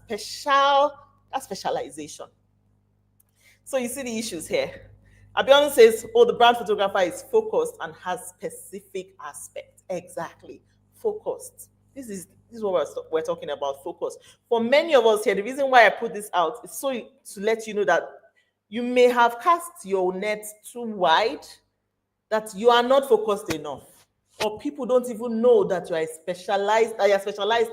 specialization. So you see the issues here. Abionu says, oh, the brand photographer is focused and has specific aspects. Exactly. Focused. This is what we're talking about, focus. For many of us here, the reason why I put this out is so to let you know that you may have cast your net too wide, that you are not focused enough. Or people don't even know that you're specialized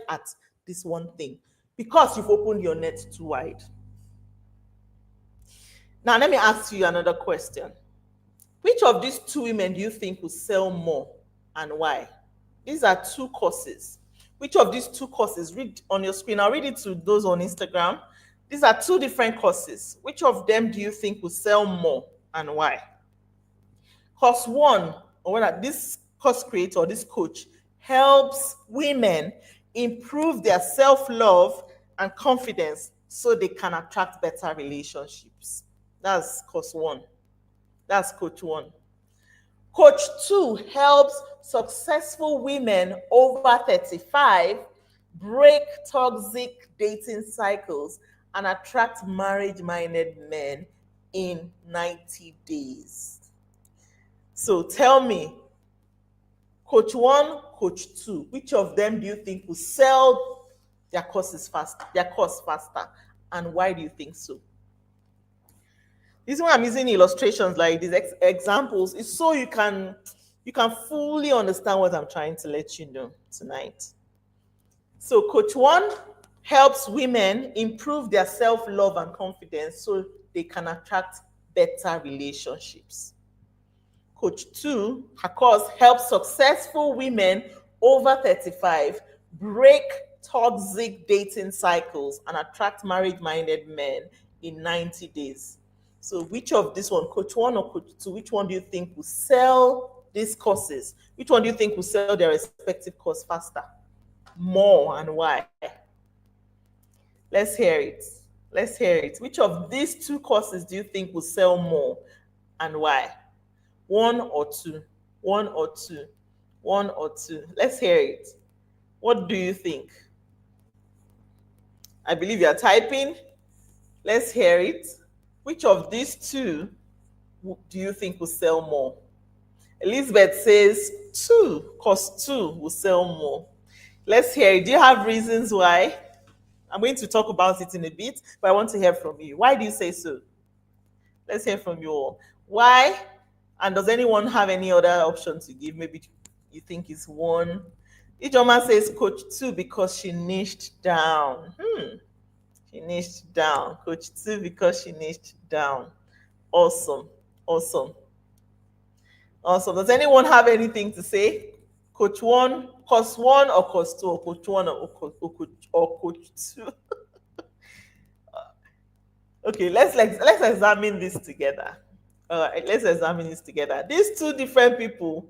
at this one thing because you've opened your net too wide. Now, let me ask you another question. Which of these two women do you think will sell more and why? These are two courses. Which of these two courses? Read on your screen. I'll read it to those on Instagram. These are two different courses. Which of them do you think will sell more and why? Course one, or whether this course creator, this coach, helps women improve their self-love and confidence so they can attract better relationships. That's course one. That's coach one. Coach two helps successful women over 35 break toxic dating cycles and attract marriage-minded men in 90 days. So tell me, coach one, coach two, which of them do you think will sell their course faster, and why do you think so? This is why I'm using illustrations like these examples is so you can fully understand what I'm trying to let you know tonight. So coach one helps women improve their self-love and confidence so they can attract better relationships. Coach two, her course, helps successful women over 35 break toxic dating cycles and attract marriage-minded men in 90 days. So which of this one, coach one or coach two, which one do you think will sell these courses? Which one do you think will sell their respective course faster? More, and why? Let's hear it. Let's hear it. Which of these two courses do you think will sell more and why? One or two? One or two? One or two? Let's hear it. What do you think? I believe you're typing. Let's hear it. Which of these two do you think will sell more? Elizabeth says two, because two will sell more. Let's hear it. Do you have reasons why? I'm going to talk about it in a bit, but I want to hear from you. Why do you say so? Let's hear from you all. Why? And does anyone have any other option to give? Maybe you think it's one. Ijoma says coach two because she niched down. She niched down. Coach two because she niched down. Awesome. Awesome. Awesome. Does anyone have anything to say? Coach one, course one, or course two, or coach one, or coach two? Okay, let's examine this together. All right, let's examine this together. These two different people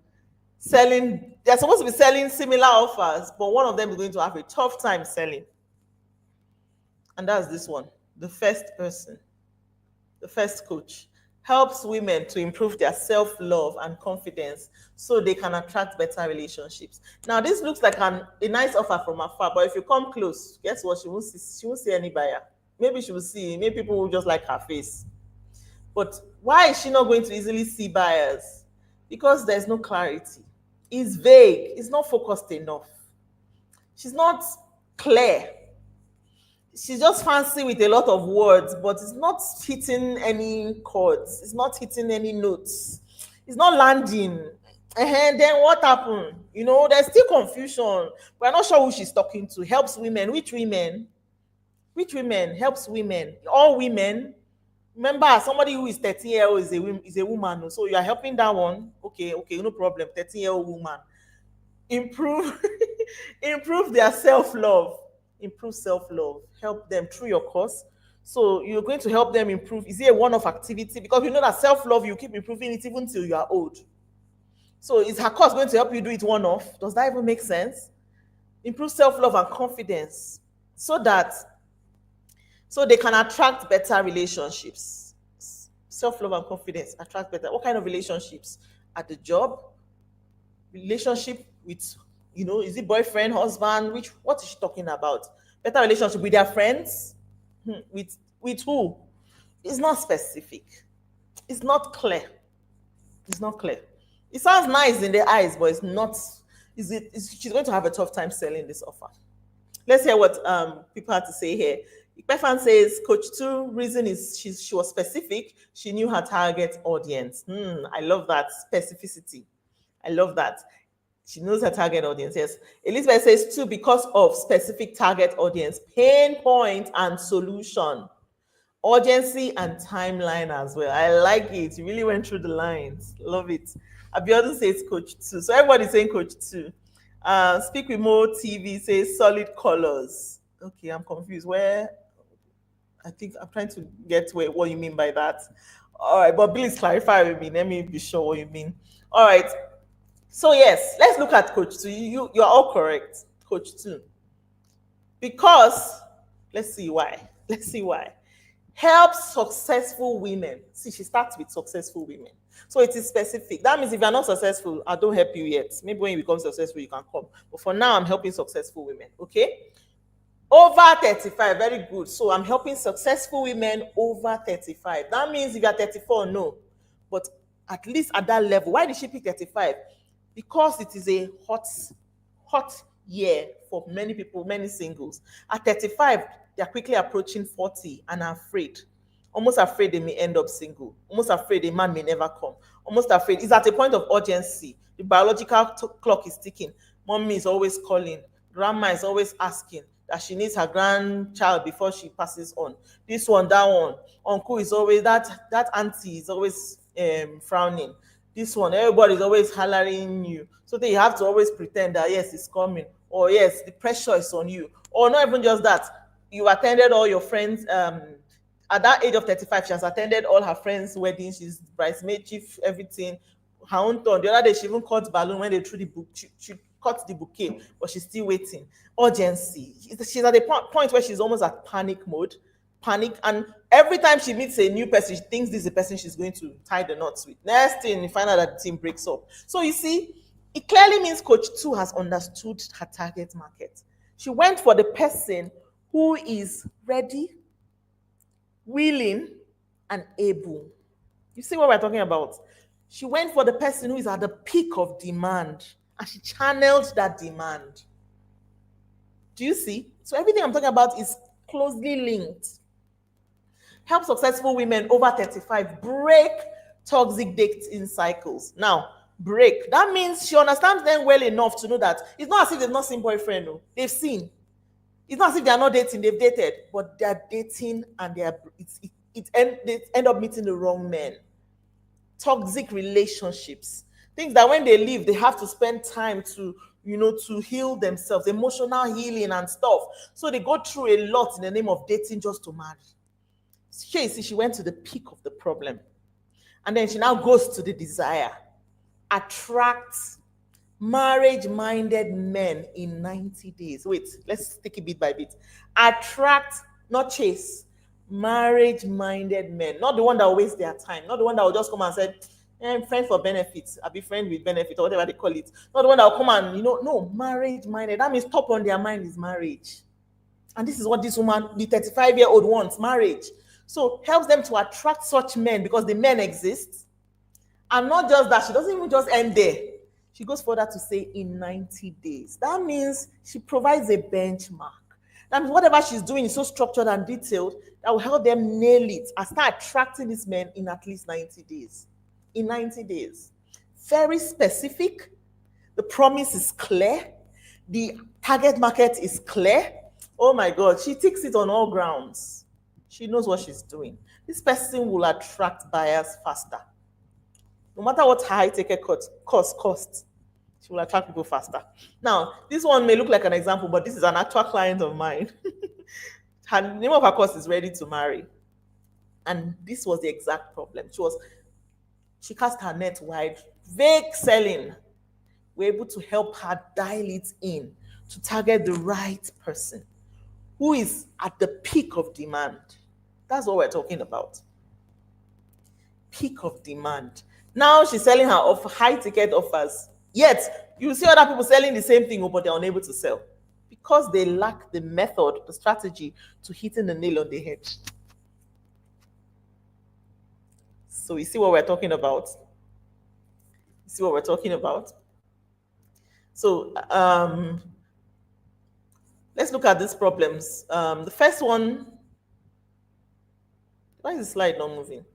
selling, they're supposed to be selling similar offers, but one of them is going to have a tough time selling. And that's this one. The first person, the first coach, helps women to improve their self-love and confidence so they can attract better relationships. Now, this looks like a nice offer from afar, but if you come close, guess what? She won't see any buyer. Maybe she will see, maybe people will just like her face. But why is she not going to easily see buyers? Because there's no clarity. It's vague. It's not focused enough. She's not clear. She's just fancy with a lot of words, but it's not hitting any chords. It's not hitting any notes. It's not landing. And then what happened? There's still confusion. We're not sure who she's talking to. Helps women. Which women? Which women? Helps women. All women. Remember, somebody who is 13-year-old is a woman. So you are helping that one. Okay, no problem. 13-year-old woman. Improve, improve their self-love. Improve self-love. Help them through your course. So you're going to help them improve. Is it a one-off activity? Because you know that self-love, you keep improving it even till you are old. So is her course going to help you do it one-off? Does that even make sense? Improve self-love and confidence so they can attract better relationships. Self-love and confidence attract better. What kind of relationships? At the job, relationship with, is it boyfriend, husband? What is she talking about? Better relationship with their friends? With who? It's not specific. It's not clear. It's not clear. It sounds nice in the eyes, but it's not. She's going to have a tough time selling this offer. Let's hear what people had to say here. Ikpefan says, Coach 2, reason is she was specific. She knew her target audience. I love that specificity. I love that. She knows her target audience. Yes. Elizabeth says, 2, because of specific target audience, pain point and solution, urgency and timeline as well. I like it. You really went through the lines. Love it. Abiodun says Coach 2. So everybody's saying Coach 2. Speak with More TV says solid colors. Okay, I'm confused. Where? I think I'm trying to get what you mean by that. All right, but please clarify with me. Let me be sure what you mean. All right. So yes, let's look at Coach 2. You're all correct. Coach 2. Because let's see why. Helps successful women. See, she starts with successful women. So it is specific. That means if you're not successful, I don't help you yet. Maybe when you become successful, you can come. But for now, I'm helping successful women. Okay? Over 35, very good. So I'm helping successful women over 35. That means if you're 34, no. But at least at that level. Why did she pick 35? Because it is a hot year for many people, many singles. At 35, they're quickly approaching 40 and are afraid. Almost afraid they may end up single. Almost afraid a man may never come. Almost afraid. It's at a point of urgency. The biological clock is ticking. Mommy is always calling. Grandma is always asking that she needs her grandchild before she passes on. This one, that one. Uncle is always, that auntie is always frowning. This one, everybody is always hollering you. So then you have to always pretend that yes, it's coming. Or yes, the pressure is on you. Or not even just that. You attended all your friends, at that age of 35, she has attended all her friends' weddings. She's bridesmaid, chief, everything. Her own turn. The other day, she even cut balloon when they threw the book. She cut the bouquet, but she's still waiting. Urgency. She's at a point where she's almost at panic mode. Panic. And every time she meets a new person, she thinks this is the person she's going to tie the knots with. Next thing, you find out that the team breaks up. So you see, It clearly means Coach 2 has understood her target market. She went for the person who is ready, willing, and able. You see what we're talking about? She went for the person who is at the peak of demand and she channeled that demand. Do you see? So everything I'm talking about is closely linked. Help successful women over 35 break toxic dating cycles. Now, break. That means she understands them well enough to know that it's not as if they've not seen boyfriend. No. They've seen. It's not as if they are not dating, they've dated, but they're dating and they end up meeting the wrong men. Toxic relationships. Things that when they leave, they have to spend time to, to heal themselves, emotional healing and stuff. So they go through a lot in the name of dating just to marry. She went to the peak of the problem. And then she now goes to the desire. Attract marriage-minded men in 90 days. Wait, let's take it bit by bit. Attract, not chase. Marriage-minded men. Not the one that will waste their time. Not the one that will just come and say, friend for benefits. I'll be friend with benefit or whatever they call it. Not the one that will come and, no, marriage-minded. That means top on their mind is marriage. And this is what this woman, the 35-year-old wants, marriage. So helps them to attract such men because the men exist. And not just that, she doesn't even just end there. She goes further to say in 90 days. That means she provides a benchmark. That means whatever she's doing is so structured and detailed that will help them nail it and start attracting these men in at least 90 days. In 90 days. Very specific. The promise is clear. The target market is clear. Oh my God, she ticks it on all grounds. She knows what she's doing. This person will attract buyers faster. No matter what high ticket cost, she will attract people faster. Now, this one may look like an example, but this is an actual client of mine. Her name of her course is Ready to Marry. And this was the exact problem. She cast her net wide, vague selling. We're able to help her dial it in to target the right person who is at the peak of demand. That's what we're talking about. Peak of demand. Now she's selling her high ticket offers. Yet, you see other people selling the same thing, but they're unable to sell because they lack the method, the strategy to hitting the nail on the head. So you see what we're talking about? You see what we're talking about? So let's look at these problems. The first one, why is the slide not moving?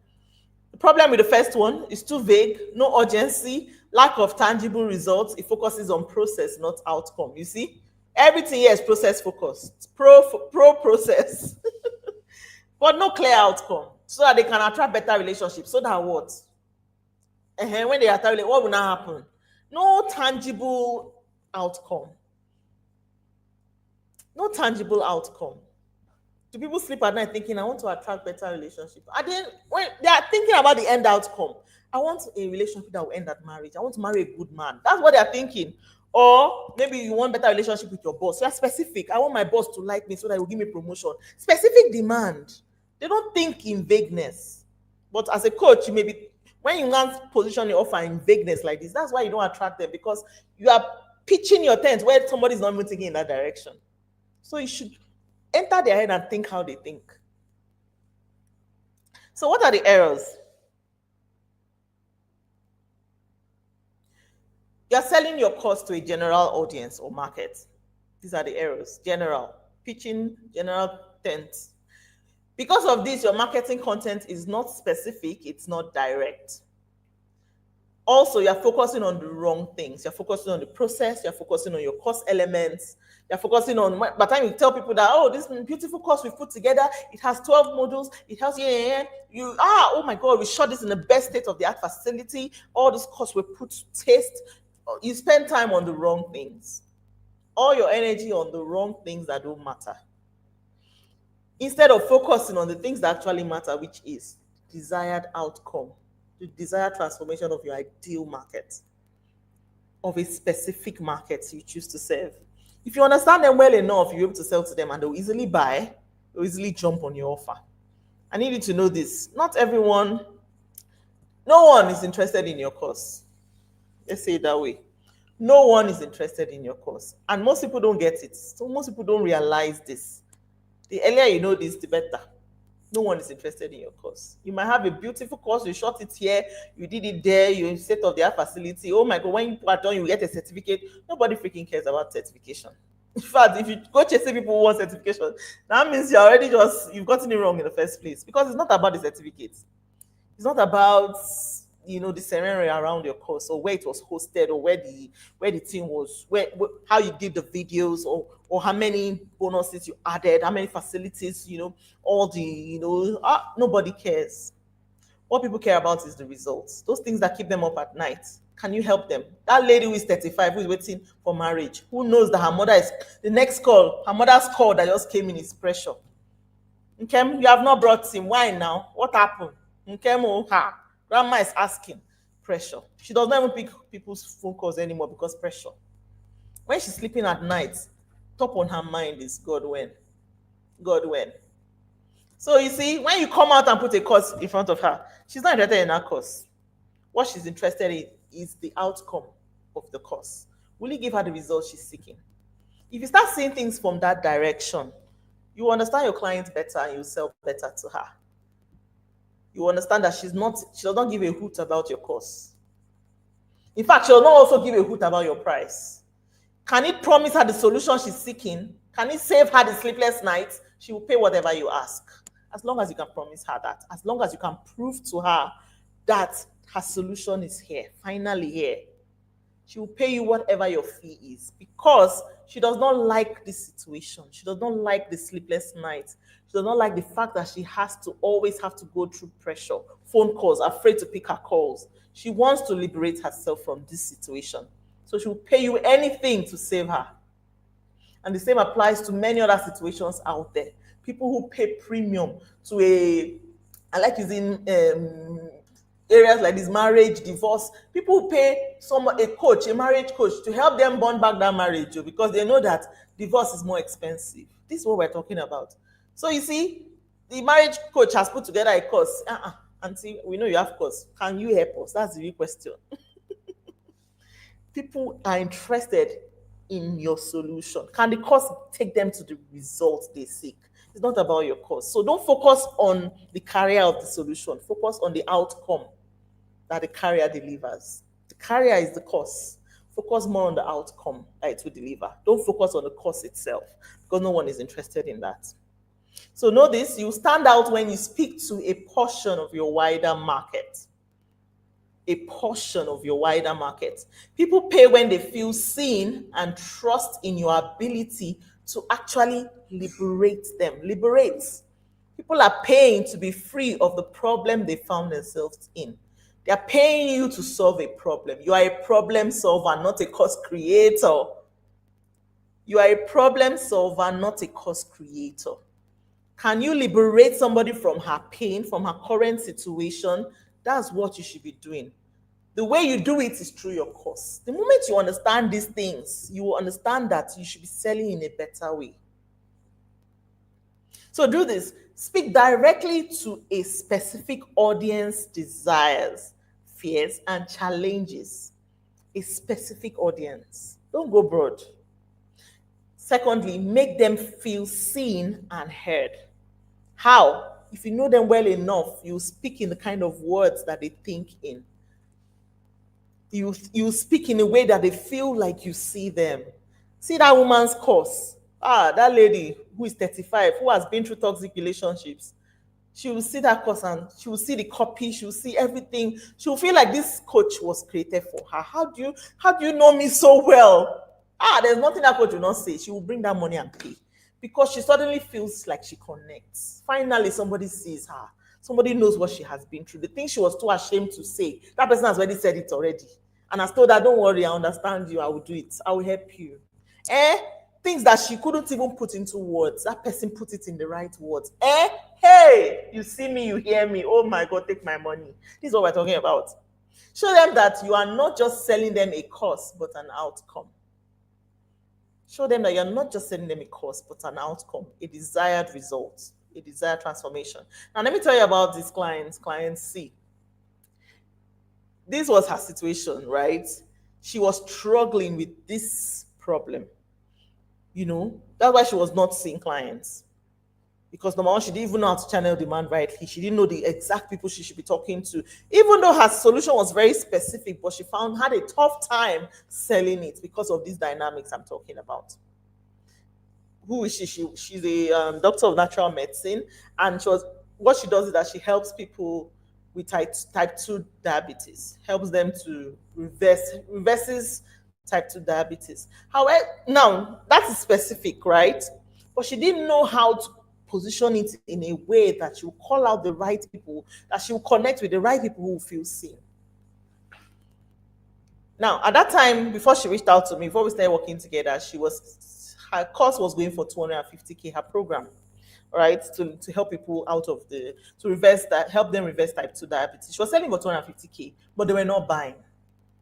The problem with the first one is too vague, no urgency, lack of tangible results. It focuses on process, not outcome. You see, everything here is process focused, pro process, but no clear outcome, so that they can attract better relationships. So that what? When they attract, what will now happen? No tangible outcome. No tangible outcome. Do people sleep at night thinking, I want to attract better relationship? And then when they are thinking about the end outcome, I want a relationship that will end at marriage. I want to marry a good man. That's what they are thinking. Or maybe you want better relationship with your boss. So you're specific. I want my boss to like me so that he will give me promotion. Specific demand. They don't think in vagueness. But as a coach, you may be, when you can't position your offer in vagueness like this, that's why you don't attract them, because you are pitching your tent where somebody's not moving in that direction. So you should enter their head and think how they think. So what are the errors? You're selling your course to a general audience or market. These are the errors. General. Pitching general tent. Because of this, your marketing content is not specific, it's not direct. Also, you're focusing on the wrong things. You're focusing on the process, you're focusing on your course elements, you're focusing on, by the time you tell people that, oh, this beautiful course we put together, it has 12 modules, it has, oh my God, we shot this in the best state-of-the-art facility, all this course we put to taste. You spend time on the wrong things. All your energy on the wrong things that don't matter. Instead of focusing on the things that actually matter, which is desired outcome, the desired transformation of your ideal market, of a specific market you choose to serve. If you understand them well enough, you're able to sell to them and they'll easily buy, they'll easily jump on your offer. I need you to know this. No one is interested in your course. Let's say it that way. No one is interested in your course. And most people don't get it. So most people don't realize this. The earlier you know this, the better. No one is interested in your course. You might have a beautiful course, you shot it here, you did it there, you set of their facility. Oh my God, when you are done, you get a certificate. Nobody freaking cares about certification. In fact, if you go chasing people who want certification, that means you're already you've gotten it wrong in the first place because it's not about the certificate. It's not about the ceremony around your course or where it was hosted or where the team was, how you did the videos or how many bonuses you added, how many facilities, all the nobody cares. What people care about is the results. Those things that keep them up at night. Can you help them? That lady who is 35, who is waiting for marriage, who knows that her mother is the next call, her mother's call that just came in is pressure. Nkem, you have not brought him. Why now? What happened? Nkem, oh, ha. Grandma is asking. Pressure. She does not even pick people's phone calls anymore because pressure. When she's sleeping at night, top on her mind is God when. God when. So you see, when you come out and put a course in front of her, she's not interested in that course. What she's interested in is the outcome of the course. Will you give her the results she's seeking? If you start seeing things from that direction, you understand your client better and you sell better to her. You understand that she does not give a hoot about your course. In fact, she will not also give a hoot about your price. Can it promise her the solution she's seeking? Can it save her the sleepless nights? She will pay whatever you ask. As long as you can promise her that. As long as you can prove to her that her solution is here, finally here. She will pay you whatever your fee is because she does not like this situation. She does not like the sleepless nights. She does not like the fact that she has to always have to go through pressure, phone calls, afraid to pick her calls. She wants to liberate herself from this situation. So she will pay you anything to save her. And the same applies to many other situations out there. People who pay premium to I like using areas like this, marriage, divorce. People who pay a marriage coach to help them burn back that marriage because they know that divorce is more expensive. This is what we're talking about. So you see, the marriage coach has put together a course. Auntie, we know you have course. Can you help us? That's the real question. People are interested in your solution. Can the course take them to the results they seek? It's not about your course. So don't focus on the carrier of the solution. Focus on the outcome that the carrier delivers. The carrier is the course. Focus more on the outcome that it will deliver. Don't focus on the course itself because no one is interested in that. So know this, you stand out when you speak to a portion of your wider market. A portion of your wider market. People pay when they feel seen and trust in your ability to actually liberate them. Liberate. People are paying to be free of the problem they found themselves in. They are paying you to solve a problem. You are a problem solver, not a cost creator. You are a problem solver, not a cost creator. Can you liberate somebody from her pain, from her current situation? That's what you should be doing. The way you do it is through your course. The moment you understand these things, you will understand that you should be selling in a better way. So do this. Speak directly to a specific audience desires, fears, and challenges. A specific audience. Don't go broad. Secondly, make them feel seen and heard. How? If you know them well enough, you speak in the kind of words that they think in. You speak in a way that they feel like you see them. See that woman's course. That lady who is 35, who has been through toxic relationships. She will see that course and she will see the copy, she will see everything. She will feel like this coach was created for her. How do you know me so well? There's nothing that coach will not say. She will bring that money and pay. Because she suddenly feels like she connects. Finally, somebody sees her. Somebody knows what she has been through. The thing she was too ashamed to say, that person has already said it already. And has told her, don't worry, I understand you, I will do it. I will help you. Things that she couldn't even put into words. That person put it in the right words. Hey, you see me, you hear me. Oh my God, take my money. This is what we're talking about. Show them that you are not just selling them a course, but an outcome. Show them that you're not just selling them a course, but an outcome, a desired result, a desired transformation. Now, let me tell you about this client C. This was her situation, right? She was struggling with this problem. That's why she was not seeing clients. Because number one, she didn't even know how to channel demand rightly. She didn't know the exact people she should be talking to. Even though her solution was very specific, but she found had a tough time selling it because of these dynamics I'm talking about. Who is she? She's a doctor of natural medicine, and what she does is that she helps people with type 2 diabetes, helps them to reverses type 2 diabetes. However, now that is specific, right? But she didn't know how to position it in a way that she will call out the right people, that she will connect with the right people who feel seen. Now, at that time, before she reached out to me, before we started working together, her course was going for 250K, her program, right? To help people out of to reverse that, help them reverse type 2 diabetes. She was selling for 250K, but they were not buying.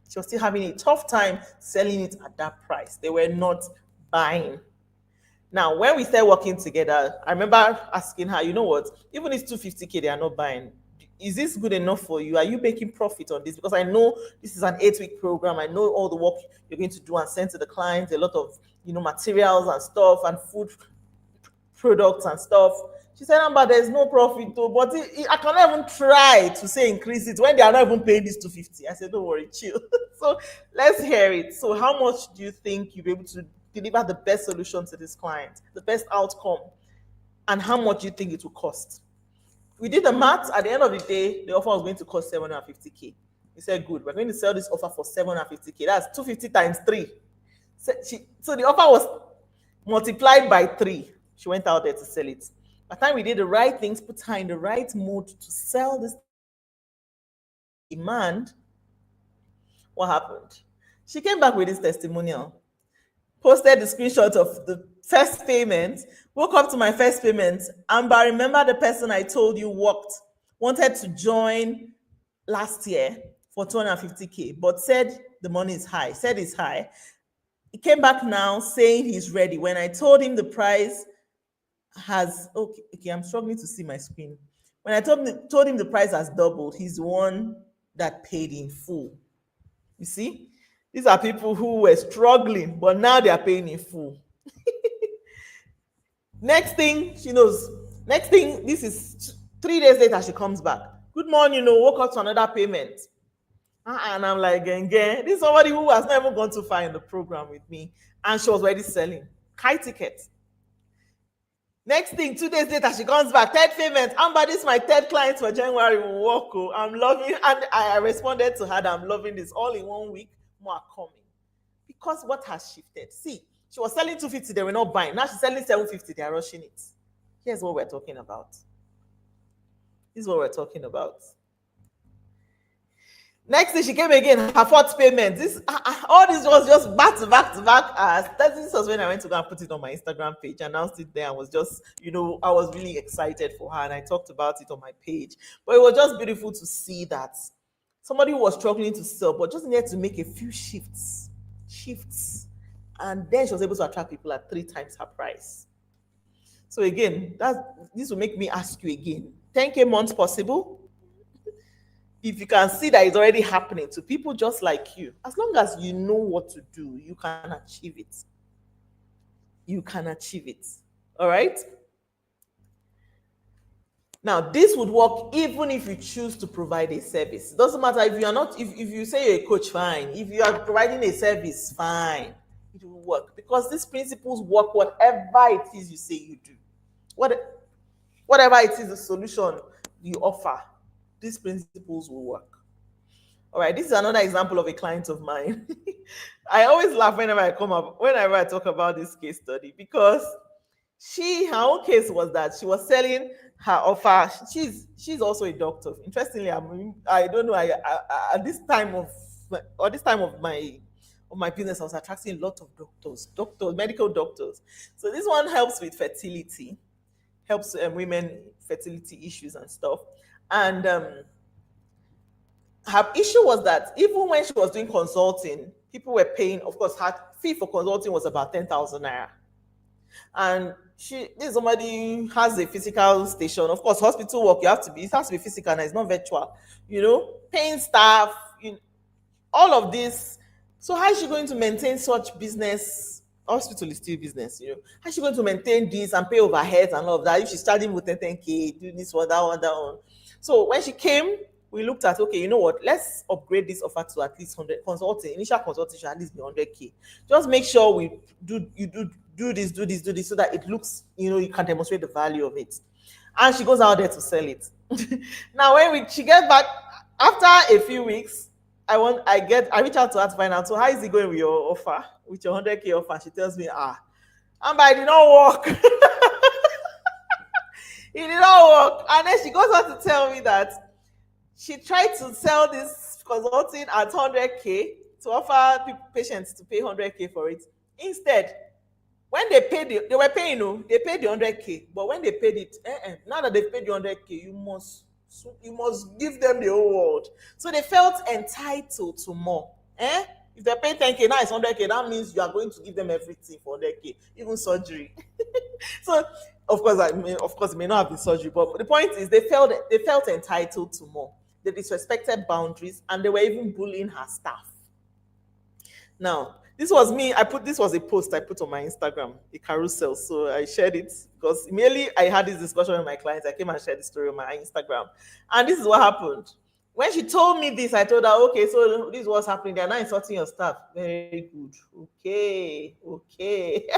She was still having a tough time selling it at that price. They were not buying. Now, when we started working together, I remember asking her, you know what, even if 250K, they are not buying. Is this good enough for you? Are you making profit on this? Because I know this is an 8-week program. I know all the work you're going to do and send to the clients, a lot of materials and stuff and food products and stuff. She said, Amber, there's no profit though, but I cannot even try to say increase it when they are not even paying this 250. I said, don't worry, chill. So let's hear it. So how much do you think you'll be able to deliver the best solution to this client, the best outcome, and how much do you think it will cost? We did the math. At the end of the day, the offer was going to cost 750K. We said, good, we're going to sell this offer for 750K. That's 250 times 3. So the offer was multiplied by 3. She went out there to sell it. By the time we did the right things, put her in the right mood to sell this demand, what happened? She came back with this testimonial, posted the screenshot of the first payment, woke up to my first payment. Amber, remember the person I told you wanted to join last year for 250K, but said the money is high, said it's high. He came back now saying he's ready. When I told him the price okay, I'm struggling to see my screen. When I told him the price has doubled, he's the one that paid in full. You see, these are people who were struggling, but now they are paying in full. Next thing she knows, this is 3 days later, she comes back. Good morning, woke up to another payment. And I'm like, again, this is somebody who has never gone too far in the program with me, and she was already selling high tickets. Next thing, 2 days later, she comes back. Third payment. Amber, this is my third client for January. I'm loving, and I responded to her that I'm loving this. All in 1 week, more are coming. Because what has shifted? See, she was selling 250, they were not buying. Now she's selling 750, they are rushing it. Here's what we're talking about. This is what we're talking about. Next thing, she came again, her fourth payment. All this was just back to back to back. This was when I went to go and put it on my Instagram page, announced it there, and was just, I was really excited for her, and I talked about it on my page. But it was just beautiful to see that somebody who was struggling to sell, but just needed to make a few shifts, and then she was able to attract people at 3 times her price. So again, this will make me ask you again: 10K months possible? If you can see that it's already happening to people just like you, as long as you know what to do, you can achieve it. You can achieve it. All right? Now, this would work even if you choose to provide a service. It doesn't matter if you are not, if you say you're a coach, fine. If you are providing a service, fine. It will work because these principles work whatever it is you say you do. Whatever it is, the solution you offer, these principles will work. All right, this is another example of a client of mine. I always laugh whenever I talk about this case study, because her own case was that she was selling her offer. She's also a doctor. Interestingly, I don't know. At this time of my business, I was attracting a lot of doctors, medical doctors. So this one helps with fertility, helps women fertility issues and stuff. And her issue was that even when she was doing consulting, people were paying. Of course, her fee for consulting was about 10,000 naira. And this is somebody who has a physical station. Of course, hospital work, it has to be physical and it's not virtual. Paying staff, all of this. So how is she going to maintain such business? Hospital is still business, you know. How is she going to maintain this and pay overheads and all of that if she's starting with 10K, do this one, that one, that one? So when she came, we looked at, okay, you know what? Let's upgrade this offer to at least 100 consulting. Initial consulting should at least be 100K. Just make sure we do this, do this, so that it looks, you know, you can demonstrate the value of it. And she goes out there to sell it. Now when she gets back after a few weeks, I reach out to her to find out, so how is it going with your offer, with your 100K offer? She tells me, and but it did not work. It did not work. And then she goes on to tell me that she tried to sell this consulting at 100K to offer patients to pay 100K for it. Instead, when they paid they were paying, no, they paid the 100K, but when they paid it, now that they've paid the 100K, you must give them the whole world. So they felt entitled to more. If they're paying 10K, now it's 100K, that means you are going to give them everything for 100K, even surgery. So of course it may not have been surgery, but the point is they felt entitled to more. They disrespected boundaries, and they were even bullying her staff. Now, this was me. This was a post I put on my Instagram, a carousel. So I shared it because immediately I had this discussion with my clients. I came and shared the story on my Instagram. And this is what happened. When she told me this, I told her, okay, so this is what's happening. They're not insulting your staff. Very good. Okay. Okay.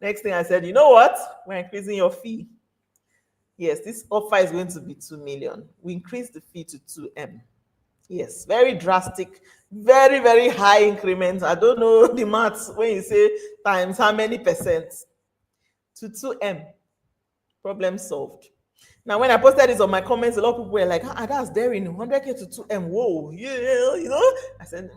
Next thing I said, you know what? We're increasing your fee. Yes, this offer is going to be 2 million. We increased the fee to 2M. Yes, very drastic, very, very high increments. I don't know the maths when you say times how many percent to 2M. Problem solved. Now, when I posted this on my comments, a lot of people were like, that's daring, 100K to 2M. Whoa, yeah, you know. I said,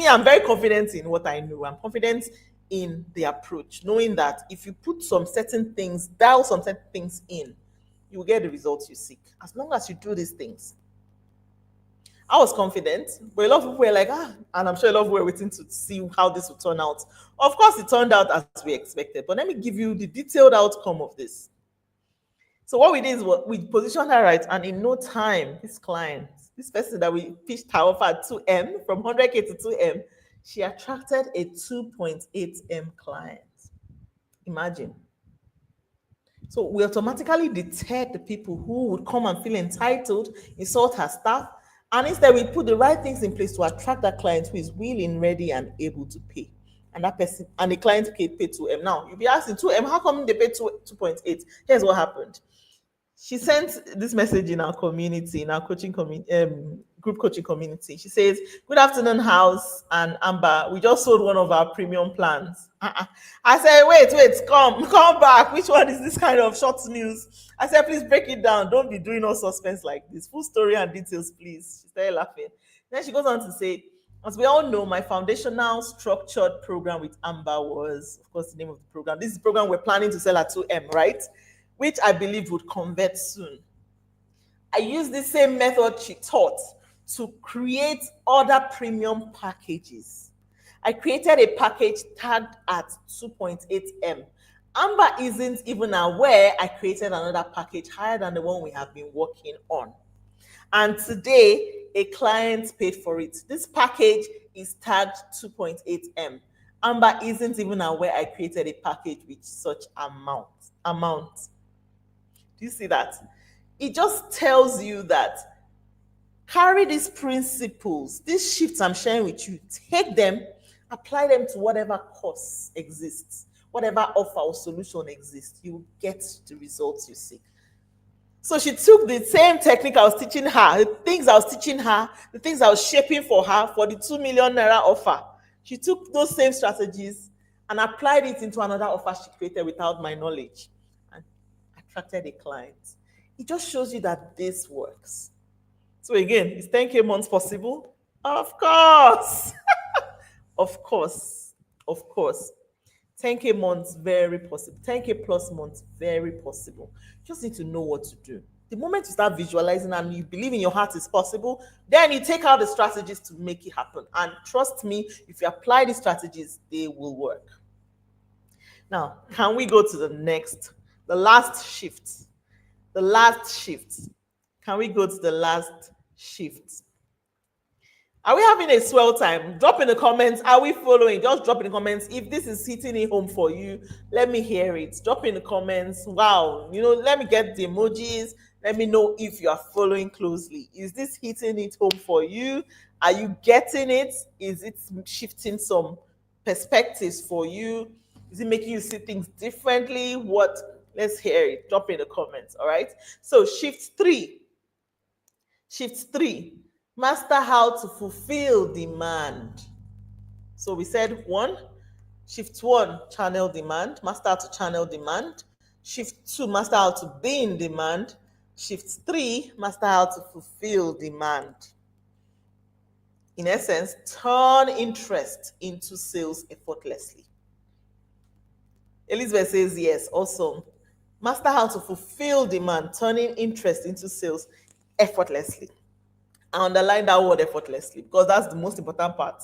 I'm very confident in what I know. I'm confident in the approach, knowing that if you put some certain things, dial some certain things in, you will get the results you seek. As long as you do these things. I was confident, but a lot of people were like, and I'm sure a lot of people were waiting to see how this would turn out. Of course, it turned out as we expected, but let me give you the detailed outcome of this. So what we did is we positioned her right, and in no time, this client, this person that we pitched her offer at 2M, from 100K to 2M, she attracted a 2.8M client. Imagine. So we automatically deterred the people who would come and feel entitled, insult her staff, and instead we put the right things in place to attract that client who is willing, ready, and able to pay. And that person and the client paid 2M. Now you'll be asking 2M, how come they paid 2.8? Here's what happened. She sent this message in our community, in our group coaching community. She says, "Good afternoon, House and Amber. We just sold one of our premium plans." I said, wait, come back. Which one is this kind of short news? I said, please break it down. Don't be doing all suspense like this. Full story and details, please. She started laughing. Then she goes on to say, as we all know, my foundational structured program with Amber was, of course, the name of the program. This is the program we're planning to sell at 2M, right? Which I believe would convert soon. I used the same method she taught to create other premium packages. I created a package tagged at 2.8M. Amber isn't even aware I created another package higher than the one we have been working on. And today, a client paid for it. This package is tagged 2.8M. Amber isn't even aware I created a package with such amount. Do you see that? It just tells you that carry these principles, these shifts I'm sharing with you, take them, apply them to whatever course exists, whatever offer or solution exists, you will get the results you seek. So she took the same technique I was teaching her, the things I was teaching her, the things I was shaping for her for the 2 million naira offer. She took those same strategies and applied it into another offer she created without my knowledge and attracted a client. It just shows you that this works. So again, is 10K months possible? Of course. Of course. 10K months, very possible. 10K plus months, very possible. You just need to know what to do. The moment you start visualizing and you believe in your heart it's possible, then you take out the strategies to make it happen. And trust me, if you apply these strategies, they will work. Now, can we go to the last shift? Can we go to the last shift? Are we having a swell time? Drop in the comments. Are we following? Just drop in the comments. If this is hitting it home for you, let me hear it. Drop in the comments. Wow. Let me get the emojis. Let me know if you are following closely. Is this hitting it home for you? Are you getting it? Is it shifting some perspectives for you? Is it making you see things differently? What? Let's hear it. Drop in the comments. All right. So, shift three. Shift three, master how to fulfill demand. So we said one, shift one, channel demand, master how to channel demand. Shift two, master how to be in demand. Shift three, master how to fulfill demand. In essence, turn interest into sales effortlessly. Elizabeth says yes, awesome. Master how to fulfill demand, turning interest into sales effortlessly. I underline that word effortlessly because that's the most important part.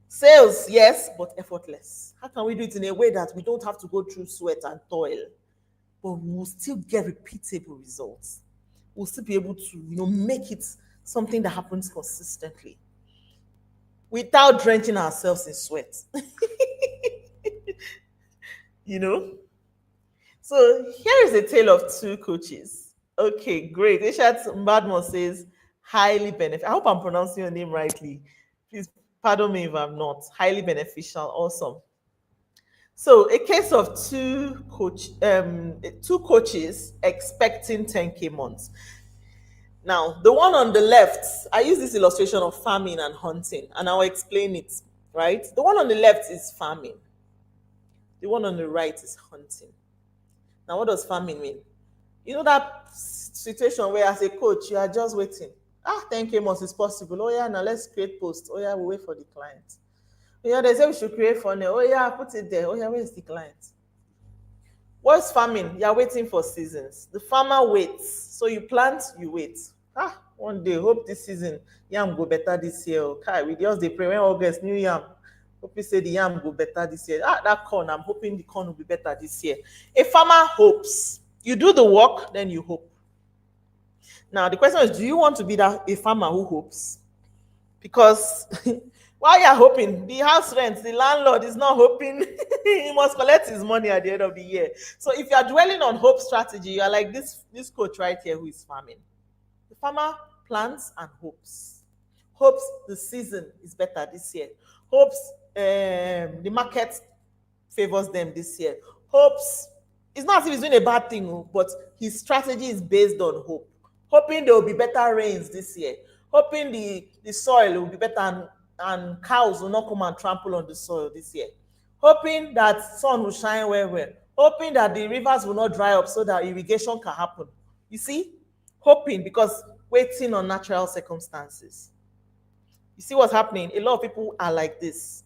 Sales, yes, but effortless. How can we do it in a way that we don't have to go through sweat and toil, but we will still get repeatable results? We'll still be able to, make it something that happens consistently without drenching ourselves in sweat. you know? So here is a tale of two coaches. Okay, great. Ishat Mbadmo says, highly beneficial. I hope I'm pronouncing your name rightly. Please pardon me if I'm not. Highly beneficial. Awesome. So a case of two coaches expecting 10K months. Now, the one on the left, I use this illustration of farming and hunting, and I'll explain it, right? The one on the left is farming. The one on the right is hunting. Now, what does farming mean? You know that situation where as a coach, you are just waiting. 10K months is possible. Oh yeah, now let's create post. Oh yeah, we'll wait for the client. Oh yeah, they say we should create funnel. Oh yeah, put it there. Oh yeah, where's the client? What's farming? You're waiting for seasons. The farmer waits. So you plant, you wait. One day, hope this season, yam go better this year. Okay, we just they pray when August, new yam. Hope you say the yam go better this year. That corn, I'm hoping the corn will be better this year. A farmer hopes. You do the work, then you hope. Now, the question is, do you want to be a farmer who hopes? Because while you're hoping, the house rent, the landlord is not hoping. He must collect his money at the end of the year. So if you're dwelling on hope strategy, you're like this coach right here who is farming. The farmer plants and hopes. Hopes the season is better this year. Hopes the market favors them this year. Hopes, it's not as if he's doing a bad thing, but his strategy is based on hope. Hoping there will be better rains this year. Hoping the soil will be better and cows will not come and trample on the soil this year. Hoping that sun will shine well. Hoping that the rivers will not dry up so that irrigation can happen. You see? Hoping, because waiting on natural circumstances. You see what's happening? A lot of people are like this.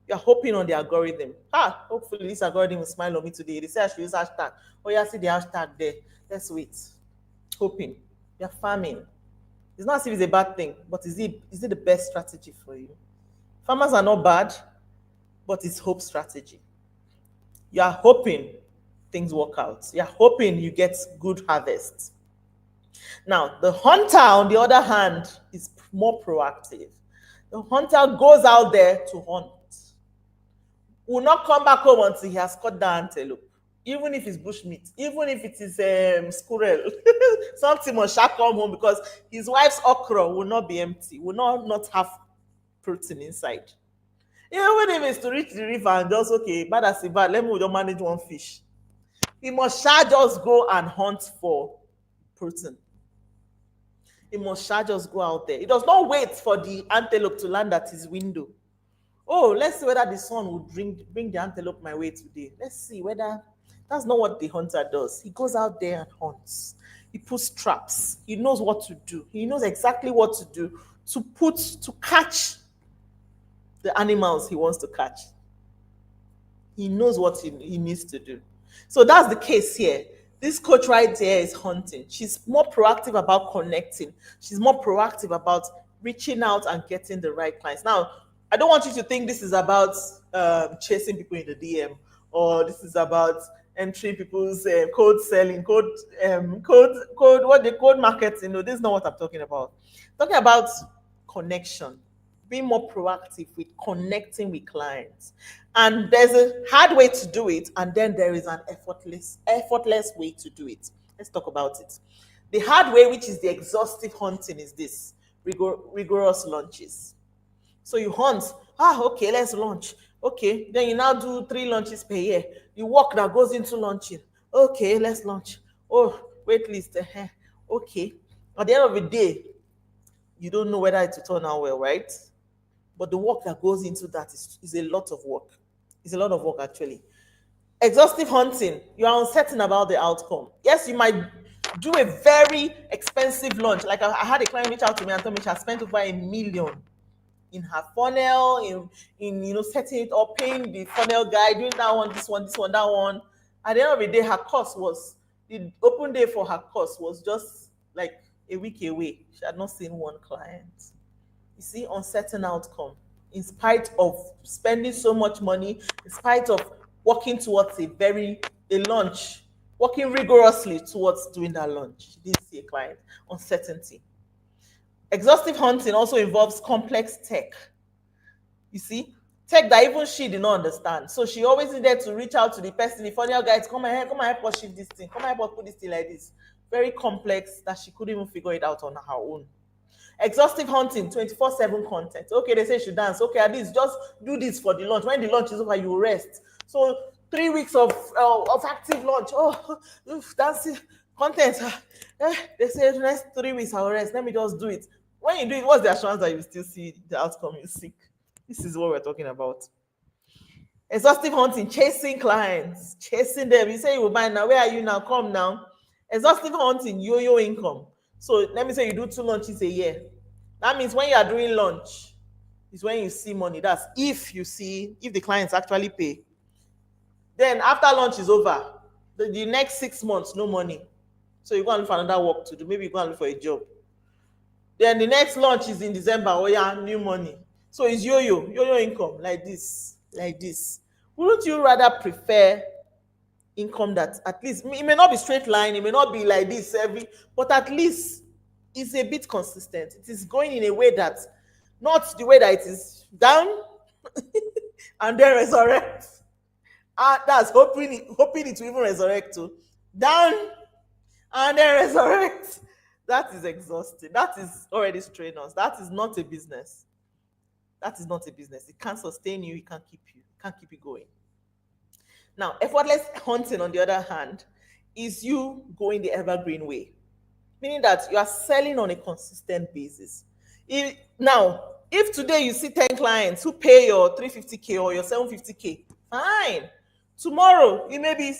You're hoping on the algorithm. Hopefully this algorithm will smile on me today. They say I should use hashtag. Oh yeah, see the hashtag there. Let's wait. Hoping. You're farming. It's not as if it's a bad thing, but is it the best strategy for you? Farmers are not bad, but it's hope strategy. You are hoping things work out. You're hoping you get good harvest. Now, the hunter, on the other hand, is more proactive. The hunter goes out there to hunt. Will not come back home until he has caught the antelope. Even if it's bushmeat, even if it is squirrel, something must shall come home because his wife's okra will not be empty, will not have protein inside. Even if it's to reach the river and just, okay, bad as bad, let me just manage one fish. He must shall just go and hunt for protein. He must shall just go out there. He does not wait for the antelope to land at his window. Oh, let's see whether the sun will bring the antelope my way today. Let's see whether. That's not what the hunter does. He goes out there and hunts. He puts traps. He knows what to do. He knows exactly what to do to catch the animals he wants to catch. He knows what he needs to do. So that's the case here. This coach right there is hunting. She's more proactive about connecting. She's more proactive about reaching out and getting the right clients. Now, I don't want you to think this is about chasing people in the DM, or this is about entering people's code selling, code what they code marketing. No, this is not what I'm talking about. I'm talking about connection. being more proactive with connecting with clients. And there's a hard way to do it, and then there is an effortless way to do it. Let's talk about it. The hard way, which is the exhaustive hunting, is this: rigorous launches. So you hunt. Okay, let's launch. Okay, then you now do 3 launches per year. The work that goes into launching. Okay, let's launch. Oh, wait list. Okay. At the end of the day, you don't know whether it will turn out well, right? But the work that goes into that is a lot of work. It's a lot of work, actually. Exhaustive hunting, you are uncertain about the outcome. Yes, you might do a very expensive launch. Like I had a client reach out to me and told me she has spent over 1 million in her funnel, in setting it up, paying the funnel guy, doing that one, this one, that one. At the end of the day, her course was the open day for her course was just like a week away. She had not seen one client. You see, uncertain outcome. In spite of spending so much money, in spite of working towards a launch, working rigorously towards doing that launch, she didn't see a client. Uncertainty. Exhaustive hunting also involves complex tech. You see, tech that even she did not understand. So she always needed to reach out to the person, the funnel guy, to come and help us shift this thing, come and help us put this thing like this. Very complex that she couldn't even figure it out on her own. Exhaustive hunting, 24/7 content. Okay, they say she dance. Okay, at least just do this for the launch. When the launch is over, you rest. So 3 weeks of active launch. Oh, dancing content. They say the next 3 weeks I'll rest. Let me just do it. When you do it, what's the assurance that you still see the outcome you seek? This is what we're talking about. Exhaustive hunting, chasing clients, chasing them. You say you will buy now. Where are you now? Come now. Exhaustive hunting, yo-yo income. So let me say you do 2 launches a year. That means when you are doing launch, is when you see money. That's if the clients actually pay. Then after launch is over, the next 6 months, no money. So you go and look for another work to do. Maybe you go and look for a job. Then the next launch is in December. Oh yeah, new money. So it's yo-yo income, like this, like this. Wouldn't you rather prefer income that at least it may not be straight line, it may not be like this but at least it's a bit consistent. It is going in a way that not the way that it is down and then resurrect. That's hoping it will even resurrect to down and then resurrect. That is exhausting. That is already strenuous. That is not a business. That is not a business. It can't sustain you. It can't keep you. It can't keep you going. Now, effortless hunting, on the other hand, is you going the evergreen way, meaning that you are selling on a consistent basis. If today you see 10 clients who pay your 350K or your 750K, fine. Tomorrow, it may be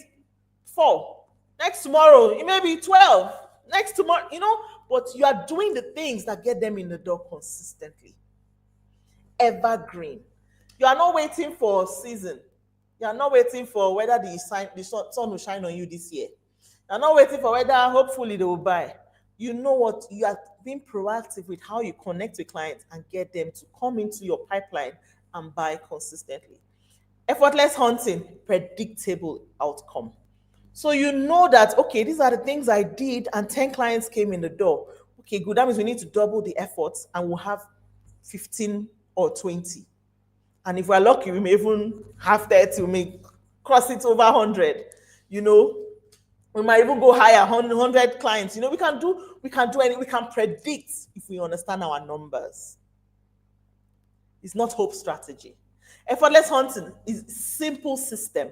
4. Next tomorrow, it may be 12. Next tomorrow, but you are doing the things that get them in the door consistently. Evergreen. You are not waiting for season. You are not waiting for whether the sun will shine on you this year. You are not waiting for whether hopefully they will buy. You know what? You are being proactive with how you connect with clients and get them to come into your pipeline and buy consistently. Effortless hunting, predictable outcome. So you know that, okay, these are the things I did and 10 clients came in the door. Okay, good. That means we need to double the efforts and we'll have 15 or 20. And if we're lucky, we may even have 30, we may cross it over 100. We might even go higher, 100 clients. We can predict if we understand our numbers. It's not hope strategy. Effortless hunting is simple system.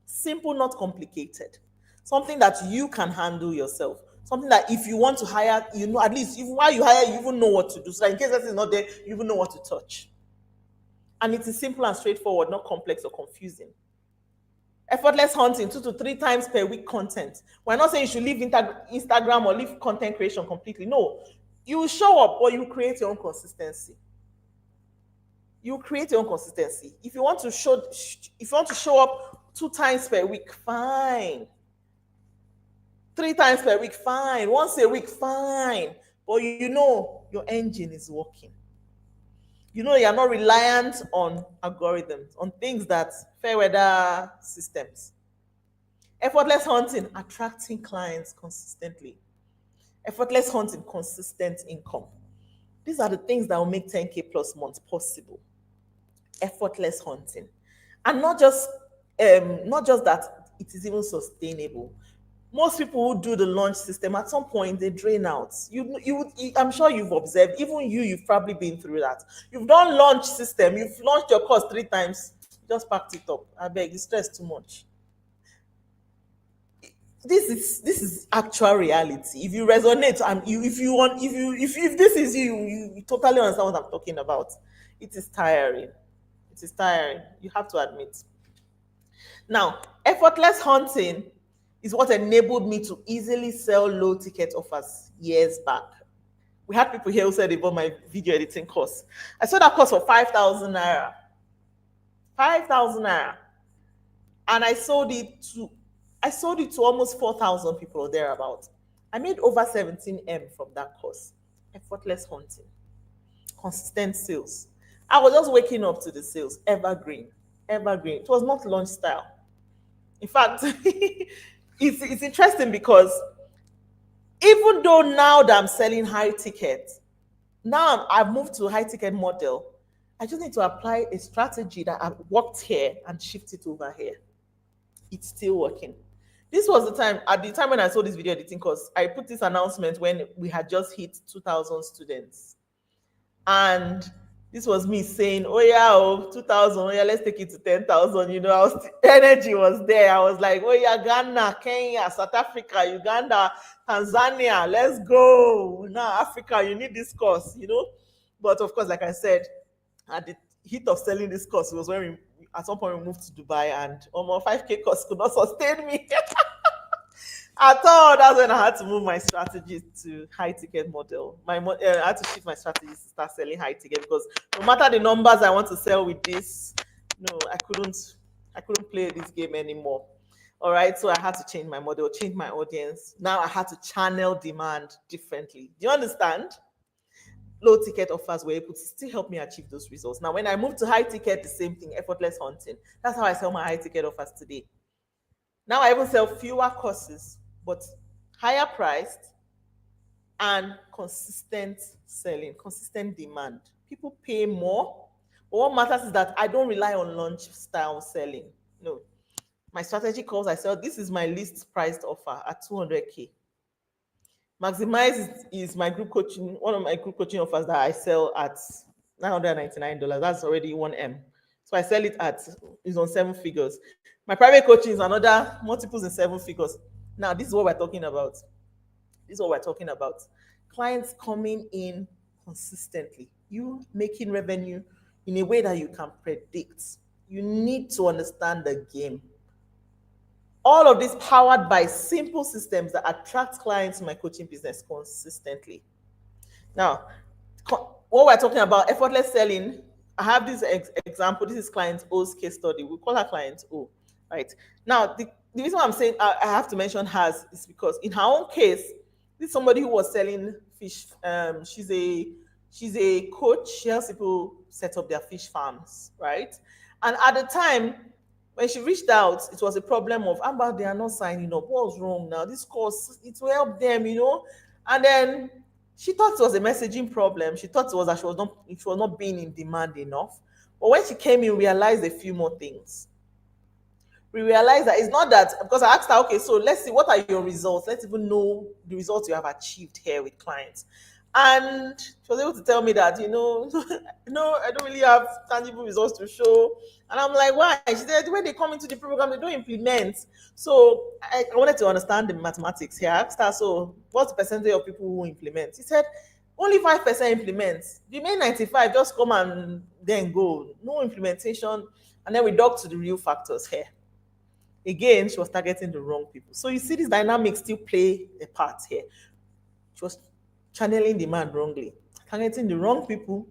Simple, not complicated. Something that you can handle yourself. Something that if you want to hire, at least while you hire, you even know what to do. So that in case that is not there, you even know what to touch. And it is simple and straightforward, not complex or confusing. Effortless hunting, 2 to 3 times per week content. We're not saying you should leave Instagram or leave content creation completely. No, you will show up, or you create your own consistency. You create your own consistency. If you want to show up 2 times per week, fine. 3 times per week, fine. Once a week, fine. But your engine is working. You're not reliant on algorithms, on things that fair weather systems. Effortless hunting, attracting clients consistently. Effortless hunting, consistent income. These are the things that will make 10K plus months possible. Effortless hunting. And not just that it is even sustainable. Most people who do the launch system at some point they drain out. I'm sure you've observed, even you've probably been through that. You've done launch system, you've launched your course 3 times, just packed it up. I beg, you stress too much. This is actual reality. If you resonate and you if you want if this is you, you totally understand what I'm talking about. It is tiring. It is tiring. You have to admit. Now, effortless hunting is what enabled me to easily sell low ticket offers years back. We had people here who said they bought my video editing course. I sold that course for 5,000 naira. 5,000 naira. And I sold it to almost 4,000 people or thereabout. I made over 17M from that course. Effortless hunting, consistent sales. I was just waking up to the sales. Evergreen. Evergreen. It was not launch style. In fact, it's interesting because even though now that I'm selling high ticket, now I've moved to a high ticket model. I just need to apply a strategy that I've worked here and shift it over here. It's still working. This was the time, at the time when I saw this video editing course, I put this announcement when we had just hit 2,000 students. And this was me saying, oh yeah, oh, 2,000, oh yeah, let's take it to 10,000. Energy was there. I was like, oh yeah, Ghana, Kenya, South Africa, Uganda, Tanzania, let's go. Now, Africa, you need this course. But of course, like I said, at the heat of selling this course, it was when at some point we moved to Dubai and almost 5K course could not sustain me. At all, that's when I had to move my strategy to high ticket model. I had to shift my strategy to start selling high ticket because no matter the numbers I want to sell with this, no, I couldn't play this game anymore. All right, so I had to change my model, change my audience. Now I had to channel demand differently. Do you understand? Low ticket offers were able to still help me achieve those results. Now, when I moved to high ticket, the same thing, effortless hunting. That's how I sell my high ticket offers today. Now I even sell fewer courses, but higher priced and consistent selling, consistent demand. People pay more. But what matters is that I don't rely on launch style selling. No. My strategy calls I sell, this is my least priced offer at 200K. Maximize is my group coaching, one of my group coaching offers that I sell at $999. That's already 1M. So I sell it it's on 7 figures. My private coaching is another multiples in 7 figures. Now, this is what we're talking about. This is what we're talking about. Clients coming in consistently. You making revenue in a way that you can predict. You need to understand the game. All of this powered by simple systems that attract clients to my coaching business consistently. Now, what we're talking about, effortless selling, I have this example. This is client O's case study. We call her client O, right? Now, the reason why I'm saying I have to mention hers is because in her own case, this is somebody who was selling fish. She's a coach. She helps people set up their fish farms, right? And at the time, when she reached out, it was a problem of, Amber, they are not signing up. What's wrong now? This course, it will help them. And then she thought it was a messaging problem. She thought it was that she was not being in demand enough. But when she came in, we realized a few more things. We realized that it's not that, because I asked her, okay, so let's see, what are your results? Let's even know the results you have achieved here with clients. And she was able to tell me that, no, I don't really have tangible results to show. And I'm like, why? She said, when they come into the program, they don't implement. So I wanted to understand the mathematics here. I asked her, so what's the percentage of people who implement? She said, only 5% implement. The main 95 just come and then go. No implementation. And then we dug to the real factors here. Again, she was targeting the wrong people. So you see these dynamics still play a part here. She was channeling demand wrongly, targeting the wrong people,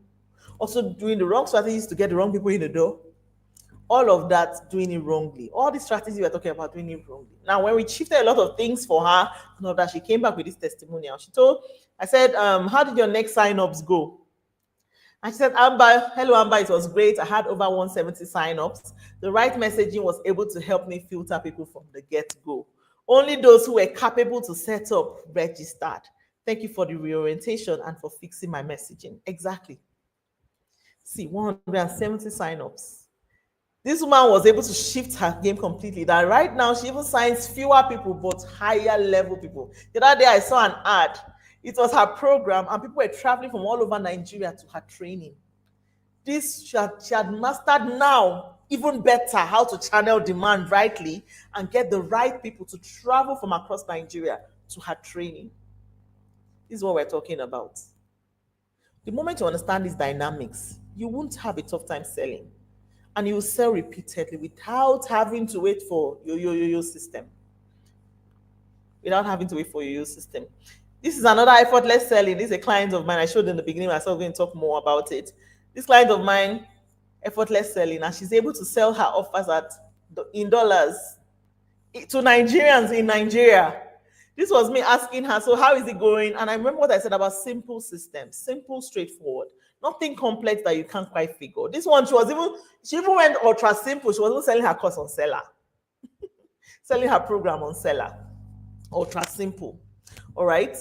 also doing the wrong strategies to get the wrong people in the door. All of that, doing it wrongly. All the strategies we're talking about, doing it wrongly. Now, when we shifted a lot of things for her, that she came back with this testimonial. I said, how did your next sign-ups go? And she said, Amber, hello, Amber, it was great. I had over 170 sign-ups. The right messaging was able to help me filter people from the get-go. Only those who were capable to set up registered. Thank you for the reorientation and for fixing my messaging. Exactly. See, 170 signups. This woman was able to shift her game completely. That right now she even signs fewer people but higher level people. The other day I saw an ad. It was her program, and people were traveling from all over Nigeria to her training. This she had mastered now even better how to channel demand rightly and get the right people to travel from across Nigeria to her training. This is what we're talking about. The moment you understand these dynamics, you won't have a tough time selling, and you will sell repeatedly without having to wait for your system. Without having to wait for your system. This is another effortless selling. This is a client of mine. I showed in the beginning. I was going to talk more about it. This client of mine, effortless selling, and she's able to sell her offers in dollars to Nigerians in Nigeria. This was me asking her, so how is it going? And I remember what I said about simple systems, simple, straightforward, nothing complex that you can't quite figure. This one, she even went ultra simple. She wasn't selling her course on Seller, selling her program on Seller, ultra simple. All right.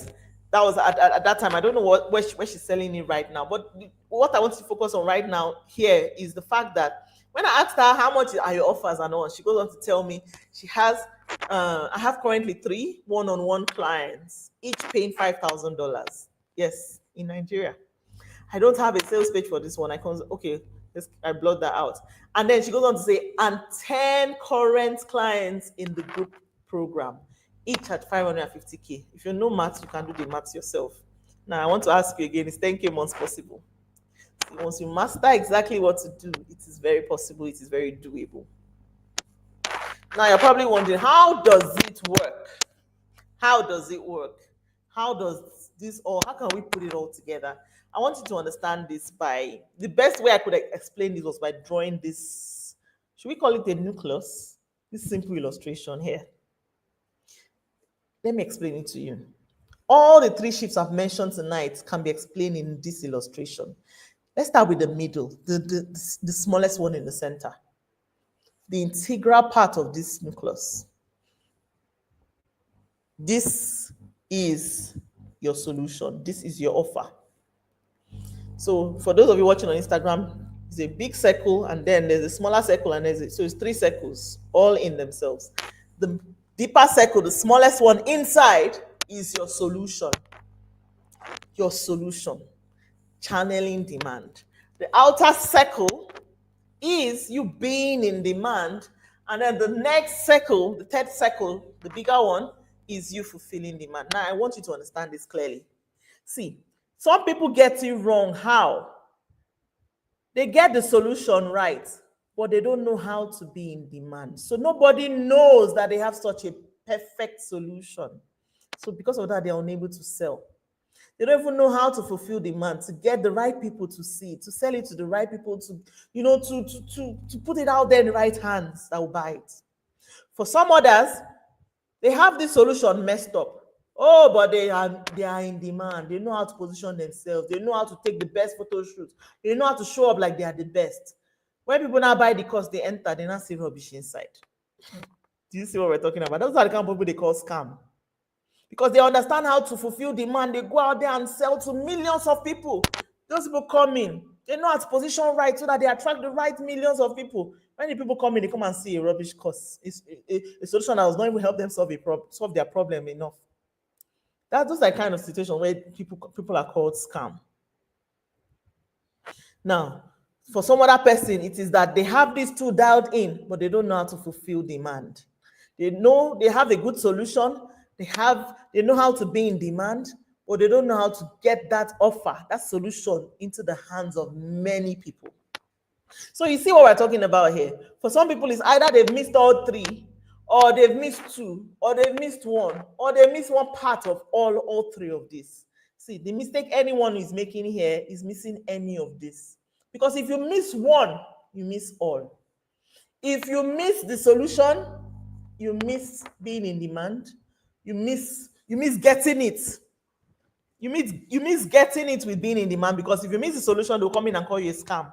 That was at that time. I don't know where she's selling it right now. But what I want to focus on right now here is the fact that when I asked her how much are your offers and all, she goes on to tell me she has, I have currently 3 one-on-one clients, each paying $5,000. Yes, in Nigeria. I don't have a sales page for this one. Okay, I blot that out. And then she goes on to say, and 10 current clients in the group program, each at 550K. If you know maths, you can do the maths yourself. Now, I want to ask you again, is 10K months possible? Once you master exactly what to do, it is very possible, it is very doable. Now, you're probably wondering, how does it work? How does it work? How can we put it all together? I want you to understand this by, the best way I could explain this was by drawing this, should we call it a nucleus? This simple illustration here. Let me explain it to you. All the 3 shifts I've mentioned tonight can be explained in this illustration. Let's start with the middle, the smallest one in the center, the integral part of this nucleus. This is your solution. This is your offer. So for those of you watching on Instagram, it's a big circle, and then there's a smaller circle, and so it's 3 circles all in themselves. The deeper circle, the smallest one inside, is your solution. Your solution, channeling demand. The outer circle is you being in demand, and then the next circle, the third circle, the bigger one, is you fulfilling demand. Now, I want you to understand this clearly. See, some people get it wrong. How? They get the solution right, but they don't know how to be in demand. So nobody knows that they have such a perfect solution. So because of that, they're unable to sell. They don't even know how to fulfill demand, to get the right people to see it, to sell it to the right people, to put it out there in the right hands that will buy it. For some others, they have this solution messed up. Oh, but they are in demand. They know how to position themselves. They know how to take the best photo shoots. They know how to show up like they are the best. When people now buy the course, they enter, they now see rubbish inside. Do you see what we're talking about? Those are the kind of people they call scam. Because they understand how to fulfill demand. They go out there and sell to millions of people. Those people come in. They know how to position right so that they attract the right millions of people. When the people come in, they come and see a rubbish course. It's a solution that was not even help them solve their problem enough. Those are the kind of situation where people are called scam. Now, for some other person, it is that they have these 2 dialed in, but they don't know how to fulfill demand. They know they have a good solution. They know how to be in demand, but they don't know how to get that offer, that solution into the hands of many people. So you see what we're talking about here. For some people, it's either they've missed all 3, or they've missed 2, or they've missed 1, or they missed one part of all 3 of this. See, the mistake anyone is making here is missing any of this. Because if you miss one, you miss all. If you miss the solution, you miss being in demand. You miss getting it. You miss getting it with being in demand, because if you miss the solution, they'll come in and call you a scam.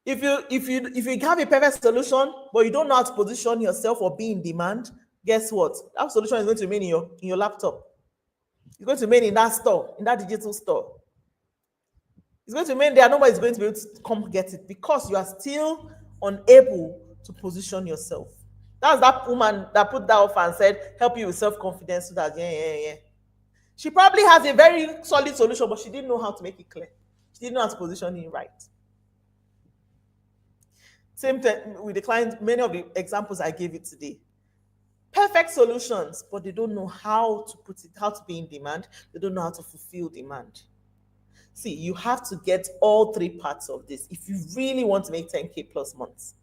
If you have a perfect solution, but you don't know how to position yourself or be in demand, guess what? That solution is going to remain in your laptop. It's going to remain in that store, in that digital store. It's going to remain there. Nobody is going to be able to come get it because you are still unable to position yourself. That's that woman that put that offer and said, help you with self-confidence so that, yeah, yeah, yeah. She probably has a very solid solution, but she didn't know how to make it clear. She didn't know how to position it right. Same thing with the client, many of the examples I gave you today. Perfect solutions, but they don't know how to put it, how to be in demand. They don't know how to fulfill demand. See, you have to get all three parts of this if you really want to make 10K plus months.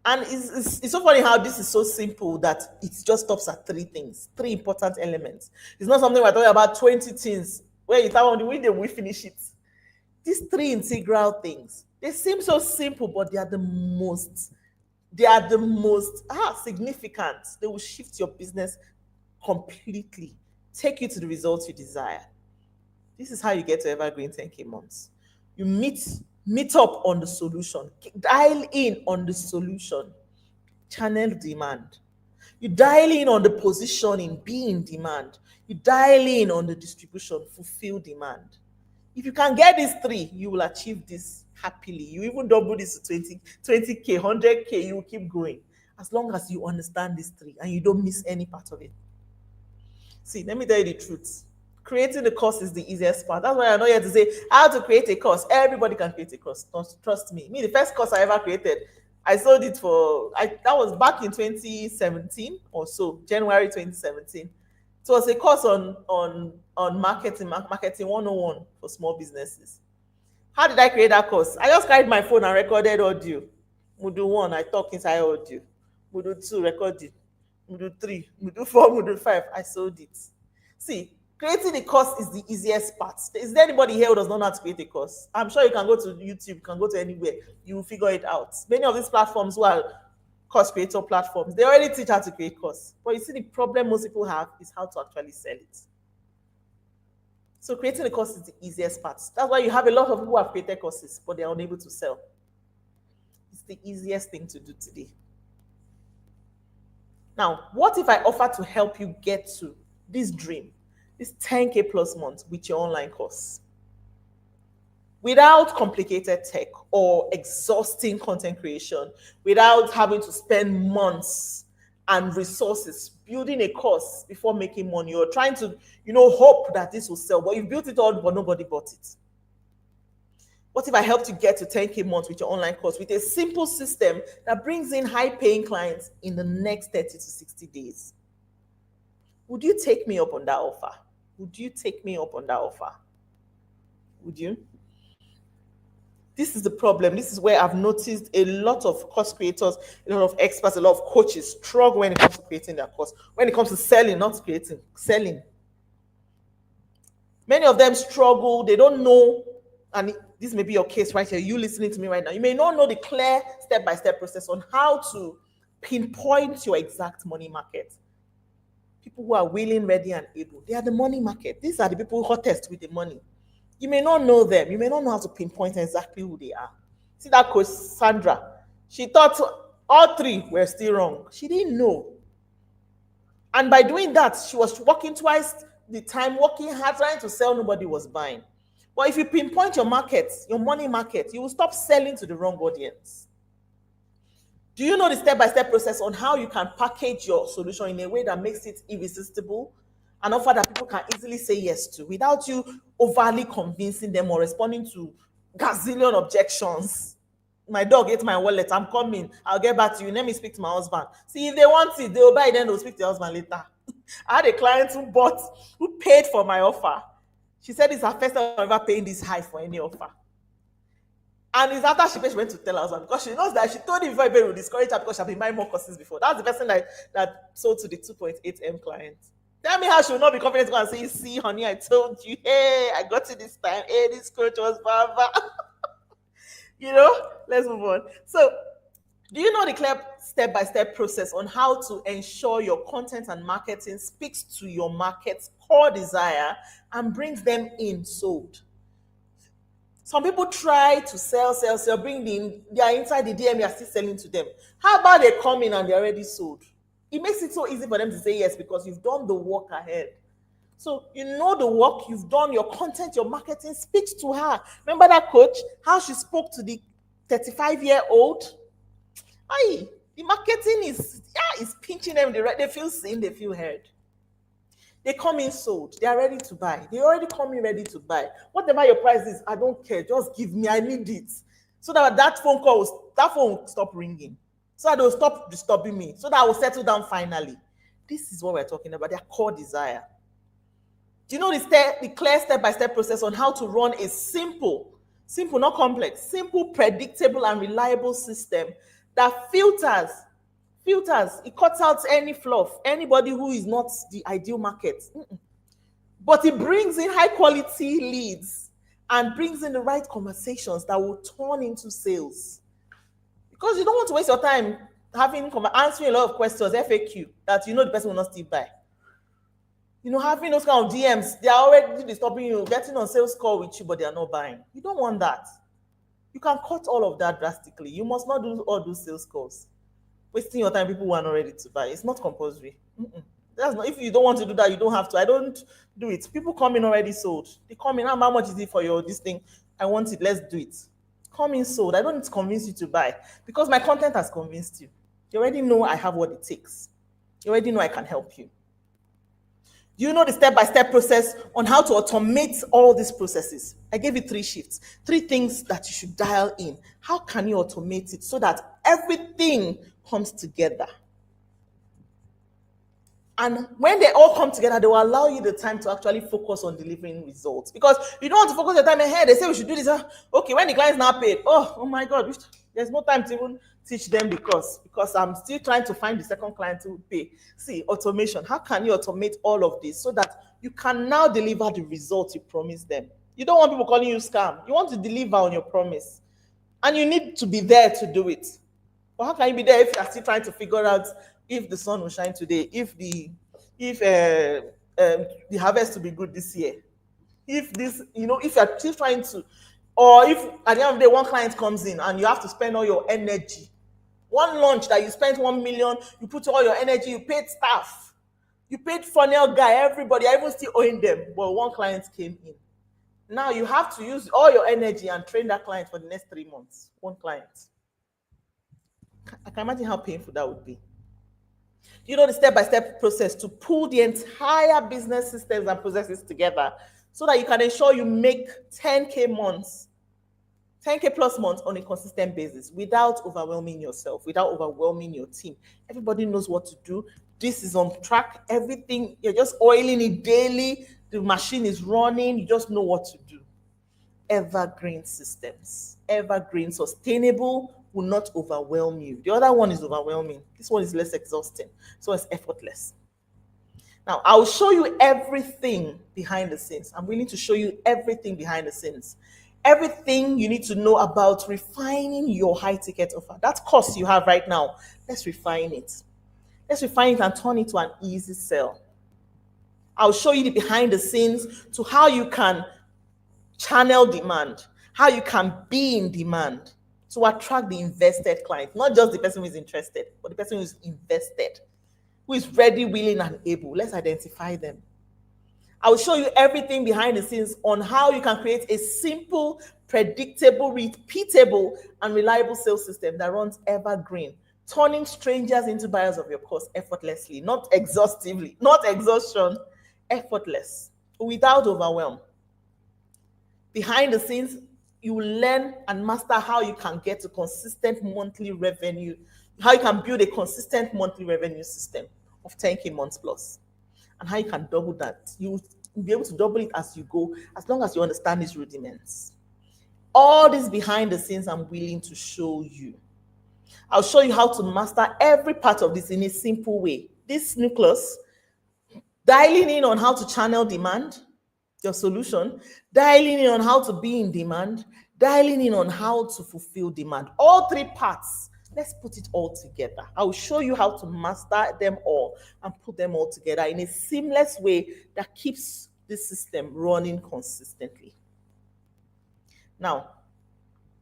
And it's so funny how this is so simple that it just stops at three things, three important elements. It's not something we're talking about 20 things where you tell on the way we finish it. These three integral things, they seem so simple, but they are the most significant. They will shift your business completely, take you to the results you desire. This is how you get to Evergreen 10K months. You meet up on the solution, dial in on the solution, channel demand. You dial in on the positioning, be in demand. You dial in on the distribution, fulfill demand. If you can get these three, you will achieve this happily. You even double this to 20K, 100K, you will keep going. As long as you understand these three and you don't miss any part of it. See, let me tell you the truth. Creating the course is the easiest part. That's why I'm not here to say how to create a course. Everybody can create a course. Trust me. Me, the first course I ever created, I sold it that was back in 2017 or so, January 2017. It was a course on marketing 101 for small businesses. How did I create that course? I just carried my phone and recorded audio. Module 1, I talk inside audio. Module 2, recorded. Module 3, Module 4, Module 5, I sold it. See, creating a course is the easiest part. Is there anybody here who does not know how to create a course? I'm sure you can go to YouTube, you can go to anywhere, you will figure it out. Many of these platforms who are course creator platforms, they already teach how to create course. But you see, the problem most people have is how to actually sell it. So creating a course is the easiest part. That's why you have a lot of people who have created courses, but they're unable to sell. It's the easiest thing to do today. Now, what if I offer to help you get to this dream, this 10K plus month with your online course? Without complicated tech or exhausting content creation, without having to spend months and resources building a course before making money, or trying to, hope that this will sell, but you've built it all, but nobody bought it. What if I helped you get to 10K months with your online course with a simple system that brings in high-paying clients in the next 30 to 60 days? Would you take me up on that offer? Would you take me up on that offer? Would you? This is the problem. This is where I've noticed a lot of course creators, a lot of experts, a lot of coaches struggle when it comes to creating their course. When it comes to selling, not creating, selling. Many of them struggle. They don't know, and this may be your case right here, you listening to me right now. You may not know the clear step-by-step process on how to pinpoint your exact money market. People who are willing, ready, and able, they are the money market. These are the people hottest with the money. You may not know them. You may not know how to pinpoint exactly who they are. See that coach, Sandra? She thought all three were still wrong. She didn't know. And by doing that, she was working twice the time, working hard, trying to sell. Nobody was buying. But if you pinpoint your market, your money market, you will stop selling to the wrong audience. Do you know the step-by-step process on how you can package your solution in a way that makes it irresistible? An offer that people can easily say yes to without you overly convincing them or responding to gazillion objections. My dog ate my wallet. I'm coming. I'll get back to you. Let me speak to my husband. See, if they want it, they'll buy it, then they'll speak to their husband later. I had a client who paid for my offer. She said it's her first time ever paying this high for any offer. And it's after she went to tell her husband, because she knows that she told him before it would discourage her because she had been buying more courses before. That's the person that sold to the 2.8M client. Tell me how she will not be confident to go and say, see, honey, I told you, hey, I got it this time. Hey, this coach was baba. Let's move on. So, do you know the clear step-by-step process on how to ensure your content and marketing speaks to your market's core desire and brings them in sold? Some people try to sell, bring in, they are inside the DM, you are still selling to them. How about they come in and they're already sold? It makes it so easy for them to say yes because you've done the work ahead. So you know the work you've done, your content, your marketing speaks to her. Remember that coach, how she spoke to the 35-year-old? Aye, the marketing is, yeah, is pinching them. They feel seen, they feel heard. They come in sold. They are ready to buy. They already come in ready to buy. Whatever your price is, I don't care. Just give me. I need it. So that that phone will stop ringing. So that they will stop disturbing me. So that I will settle down finally. This is what we're talking about. Their core desire. Do you know the clear step-by-step process on how to run a simple, not complex, simple, predictable, and reliable system that it cuts out any fluff, anybody who is not the ideal market. But it brings in high quality leads and brings in the right conversations that will turn into sales. Because you don't want to waste your time answering a lot of questions, FAQ, that you know the person will not still buy. Having those kind of DMs, they are already disturbing you, getting on sales call with you, but they are not buying. You don't want that. You can cut all of that drastically. You must not do all those sales calls. Wasting your time, people who are not ready to buy. It's not compulsory. That's not, if you don't want to do that, you don't have to. I don't do it. People come in already sold. They come in, how much is it for your this thing? I want it, let's do it. Come in sold. I don't need to convince you to buy because my content has convinced you. You already know I have what it takes. You already know I can help you. Do you know the step-by-step process on how to automate all these processes? I gave you 3 shifts, 3 things that you should dial in. How can you automate it so that everything comes together? And when they all come together, they will allow you the time to actually focus on delivering results. Because you don't want to focus your time ahead. They say we should do this. Okay, when the client's not paid, oh my God, there's no time to even teach them because I'm still trying to find the second client to pay. See, automation. How can you automate all of this so that you can now deliver the results you promised them? You don't want people calling you scam. You want to deliver on your promise. And you need to be there to do it. But how can you be there if you're still trying to figure out if the sun will shine today, if the harvest will be good this year, if you're still trying to, or if at the end of the day one client comes in and you have to spend all your energy, one lunch that you spent 1 million, you put all your energy, you paid staff, you paid funnel guy, everybody, I even still owing them, but one client came in. Now you have to use all your energy and train that client for the next 3 months. One client. I can imagine how painful that would be. You know the step-by-step process to pull the entire business systems and processes together so that you can ensure you make 10K plus months on a consistent basis without overwhelming yourself, without overwhelming your team. Everybody knows what to do. This is on track. Everything, you're just oiling it daily. The machine is running. You just know what to do. Evergreen systems. Evergreen, sustainable, will not overwhelm you. The other one is overwhelming. This one is less exhausting. So it's effortless. Now, I'll show you everything behind the scenes. I'm willing to show you everything behind the scenes. Everything you need to know about refining your high ticket offer. That cost you have right now, let's refine it. Let's refine it and turn it to an easy sell. I'll show you the behind the scenes to how you can channel demand, how you can be in demand to attract the invested client, not just the person who is interested, but the person who is invested, who is ready, willing, and able. Let's identify them. I will show you everything behind the scenes on how you can create a simple, predictable, repeatable, and reliable sales system that runs evergreen, turning strangers into buyers of your course effortlessly, not exhaustively, not exhaustion, effortless, without overwhelm. Behind the scenes, you will learn and master how you can get to consistent monthly revenue, how you can build a consistent monthly revenue system of 10K months plus, and how you can double that. You will be able to double it as you go, as long as you understand these rudiments. All this behind the scenes, I'm willing to show you. I'll show you how to master every part of this in a simple way. This nucleus, dialing in on how to channel demand, your solution, dialing in on how to be in demand, dialing in on how to fulfill demand. All 3 parts, let's put it all together. I will show you how to master them all and put them all together in a seamless way that keeps this system running consistently. Now,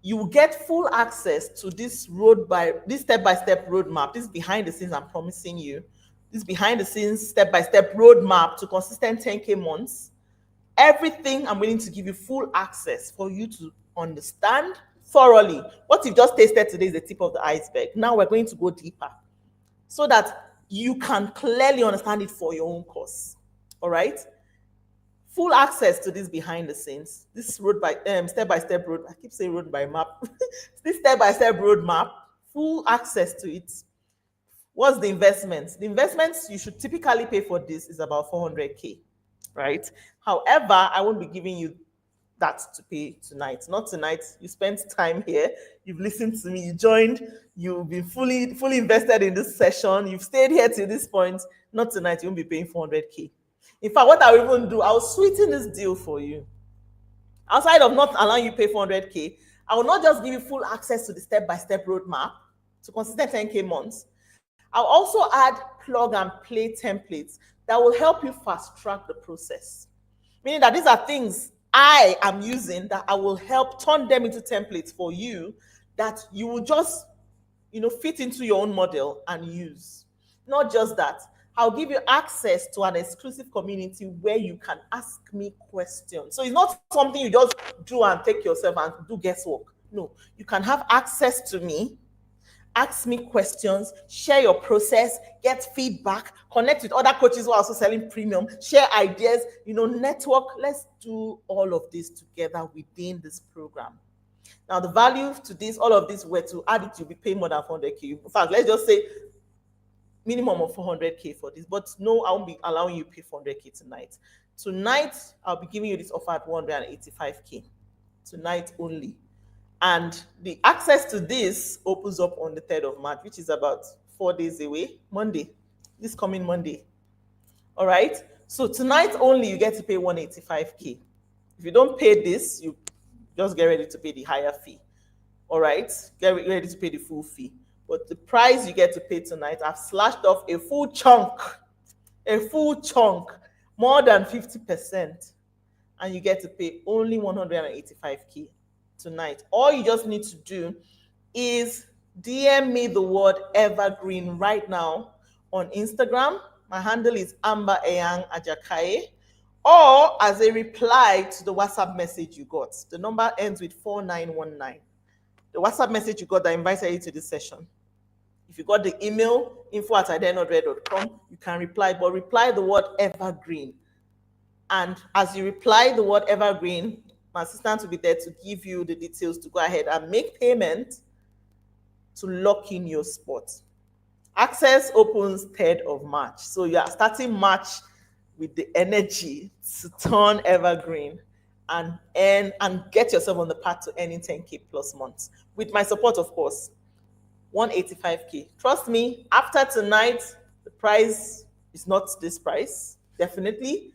you will get full access to this step-by-step roadmap, this behind the scenes I'm promising you, this behind the scenes, step-by-step roadmap to consistent 10K months. Everything I'm willing to give you full access for you to understand thoroughly. What you've just tasted today is the tip of the iceberg. Now we're going to go deeper so that you can clearly understand it for your own course. All right? Full access to this behind the scenes, this road by step-by-step road. I keep saying road by map. This step-by-step roadmap, full access to it. What's the investments? The investments you should typically pay for this is about 400K, right? However, I won't be giving you that to pay tonight. Not tonight. You spent time here. You've listened to me. You joined. You've been fully invested in this session. You've stayed here to this point. Not tonight. You won't be paying 400K. In fact, what I will even do, I'll sweeten this deal for you. Outside of not allowing you to pay 400K, I will not just give you full access to the step-by-step roadmap to consistent 10K months. I'll also add plug and play templates that will help you fast track the process. Meaning that these are things I am using that I will help turn them into templates for you that you will just, fit into your own model and use. Not just that, I'll give you access to an exclusive community where you can ask me questions. So it's not something you just do and take yourself and do guesswork. No, you can have access to me, ask me questions, share your process, get feedback, connect with other coaches who are also selling premium, share ideas, network. Let's do all of this together within this program. Now, the value to this, all of this, were to add it, you'll be paying more than 400K. In fact, let's just say minimum of 400K for this. But no, I won't be allowing you to pay 400K tonight. Tonight, I'll be giving you this offer at 185K. Tonight only. And the access to this opens up on the 3rd of March, which is about 4 days away, Monday, this coming Monday. All right? So tonight only, you get to pay 185K. If you don't pay this, you just get ready to pay the higher fee. All right? Get ready to pay the full fee. But the price you get to pay tonight, I've slashed off a full chunk, more than 50%. And you get to pay only 185K. Tonight. All you just need to do is DM me the word Evergreen right now on Instagram. My handle is Amber Eyang Ajakaye. Or as a reply to the WhatsApp message you got. The number ends with 4919. The WhatsApp message you got that invited you to this session. If you got the email, info@idenodre.com, you can reply, but reply the word Evergreen. And as you reply the word Evergreen, my assistant will be there to give you the details to go ahead and make payment to lock in your spot. Access opens 3rd of March. So you are starting March with the energy to turn Evergreen and earn and get yourself on the path to earning 10K plus months. With my support, of course, 185K. Trust me, after tonight, the price is not this price, definitely.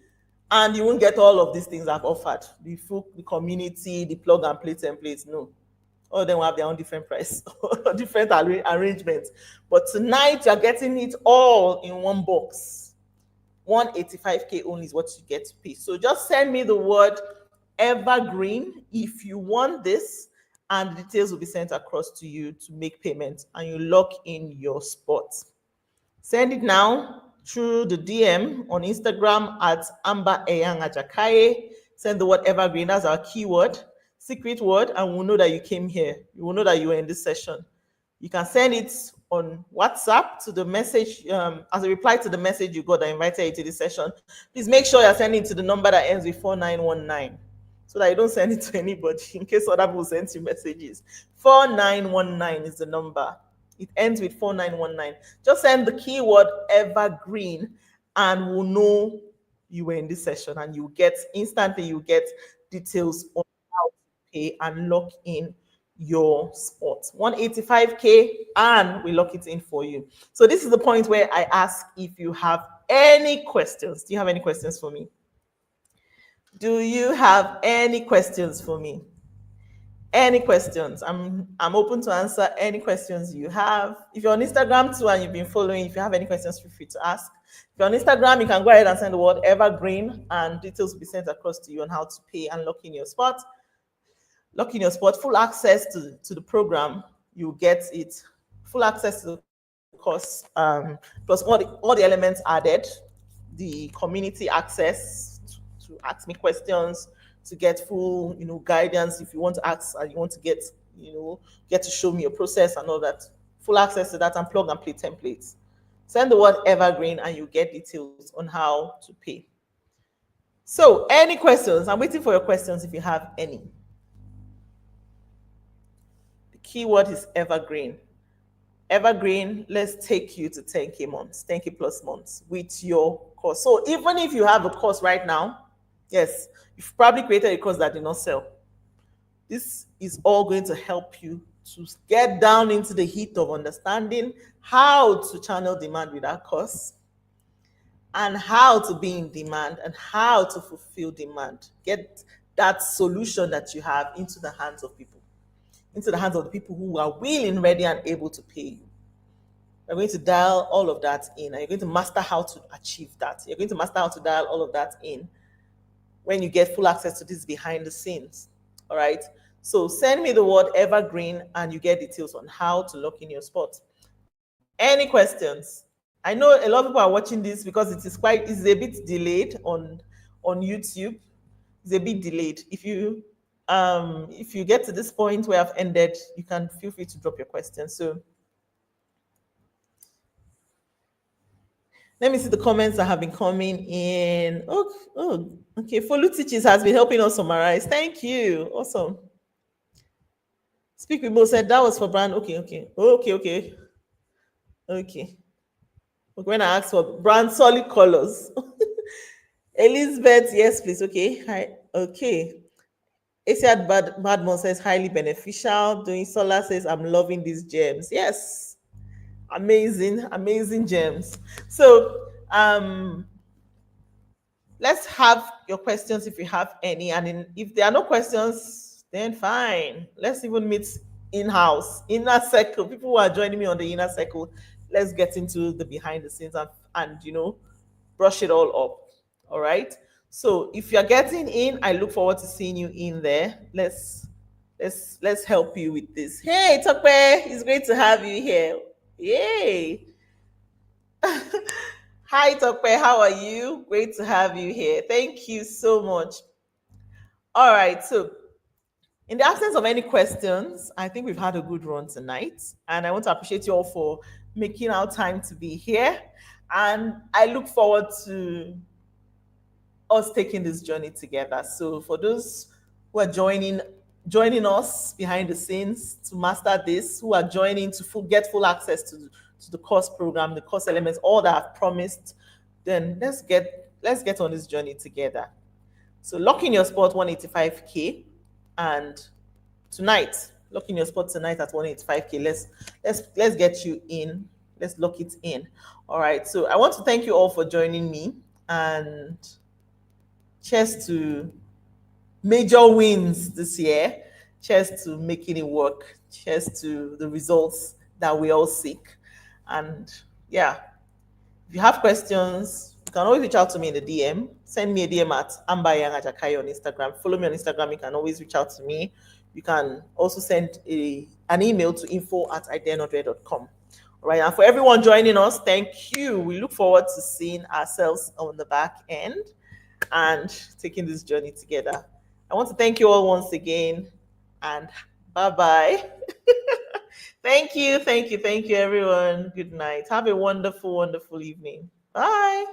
And you won't get all of these things I've offered. The community, the plug and play templates, no. All of them will have their own different price, different arrangements. But tonight, you're getting it all in one box. 185K only is what you get to pay. So just send me the word Evergreen if you want this, and the details will be sent across to you to make payment, and you lock in your spot. Send it now through the DM on Instagram at Amber Eyang Ajakaye. Send the word Evergreen, that's our keyword, secret word, and we'll know that you came here. You will know that you were in this session. You can send it on WhatsApp to the message, as a reply to the message you got that invited you to this session. Please make sure you're sending it to the number that ends with 4919 so that you don't send it to anybody in case other people send you messages. 4919 is the number. It ends with 4919. Just send the keyword Evergreen and we'll know you were in this session, and you get details on how to pay and lock in your spot. 185K, and we lock it in for you. So this is the point where I ask if you have any questions. Do you have any questions for me? Do you have any questions for me? Any questions? I'm open to answer any questions you have. If you're on Instagram too and you've been following, if you have any questions, feel free to ask. If you're on Instagram, you can go ahead and send the word Evergreen, and details will be sent across to you on how to pay and lock in your spot. Lock in your spot, full access to the program. You get it. Full access to the course, plus all the elements added, the community access to ask me questions, to get full, guidance if you want to ask and you want to get to show me your process and all that. Full access to that and plug and play templates. Send the word Evergreen and you get details on how to pay. So, any questions? I'm waiting for your questions if you have any. The keyword is Evergreen. Evergreen, let's take you to 10K months, 10K plus months with your course. So even if you have a course right now, yes, you've probably created a course that did not sell. This is all going to help you to get down into the heat of understanding how to channel demand with that course and how to be in demand and how to fulfill demand. Get that solution that you have into the hands of people, into the hands of the people who are willing, ready, and able to pay you. You're going to dial all of that in and you're going to master how to achieve that. You're going to master how to dial all of that in when you get full access to this behind the scenes. All right. So send me the word Evergreen and you get details on how to lock in your spot. Any questions? I know a lot of people are watching this because it's a bit delayed on YouTube. It's a bit delayed. If you get to this point where I've ended, you can feel free to drop your questions. So let me see the comments that have been coming in. Okay. Follow Teaches has been helping us summarize. Thank you. Awesome. Speak with Mo said that was for brand. Okay. When I asked for brand solid colors. Elizabeth, yes, please. Okay. Hi. Okay. Asiad Badmon says highly beneficial. Doing Solar says I'm loving these gems. Yes. Amazing gems. So let's have your questions if you have any. And if there are no questions, then fine. Let's even meet in-house, inner circle. People who are joining me on the inner circle, let's get into the behind the scenes and brush it all up. All right. So if you're getting in, I look forward to seeing you in there. Let's help you with this. Hey, Tope, it's great to have you here. Yay. Hi, Tope. How are you? Great to have you here. Thank you so much. All right. So, in the absence of any questions, I think we've had a good run tonight. And I want to appreciate you all for making our time to be here. And I look forward to us taking this journey together. So, for those who are joining us behind the scenes to master this, who are joining to get full access to the course program, the course elements, all that I've promised, then let's get on this journey together. So lock in your spot 185K, and tonight, lock in your spot tonight at 185K. Let's get you in. Let's lock it in. All right. So I want to thank you all for joining me, and cheers to major wins this year. Cheers to making it work. Cheers to the results that we all seek. And yeah, if you have questions, you can always reach out to me in the DM. Send me a DM at ambayangajakai on Instagram. Follow me on Instagram. You can always reach out to me. You can also send an email to info@idarenotwhere.com. All right. And for everyone joining us, thank you. We look forward to seeing ourselves on the back end and taking this journey together. I want to thank you all once again, and bye-bye. Thank you, everyone. Good night. Have a wonderful, wonderful evening. Bye.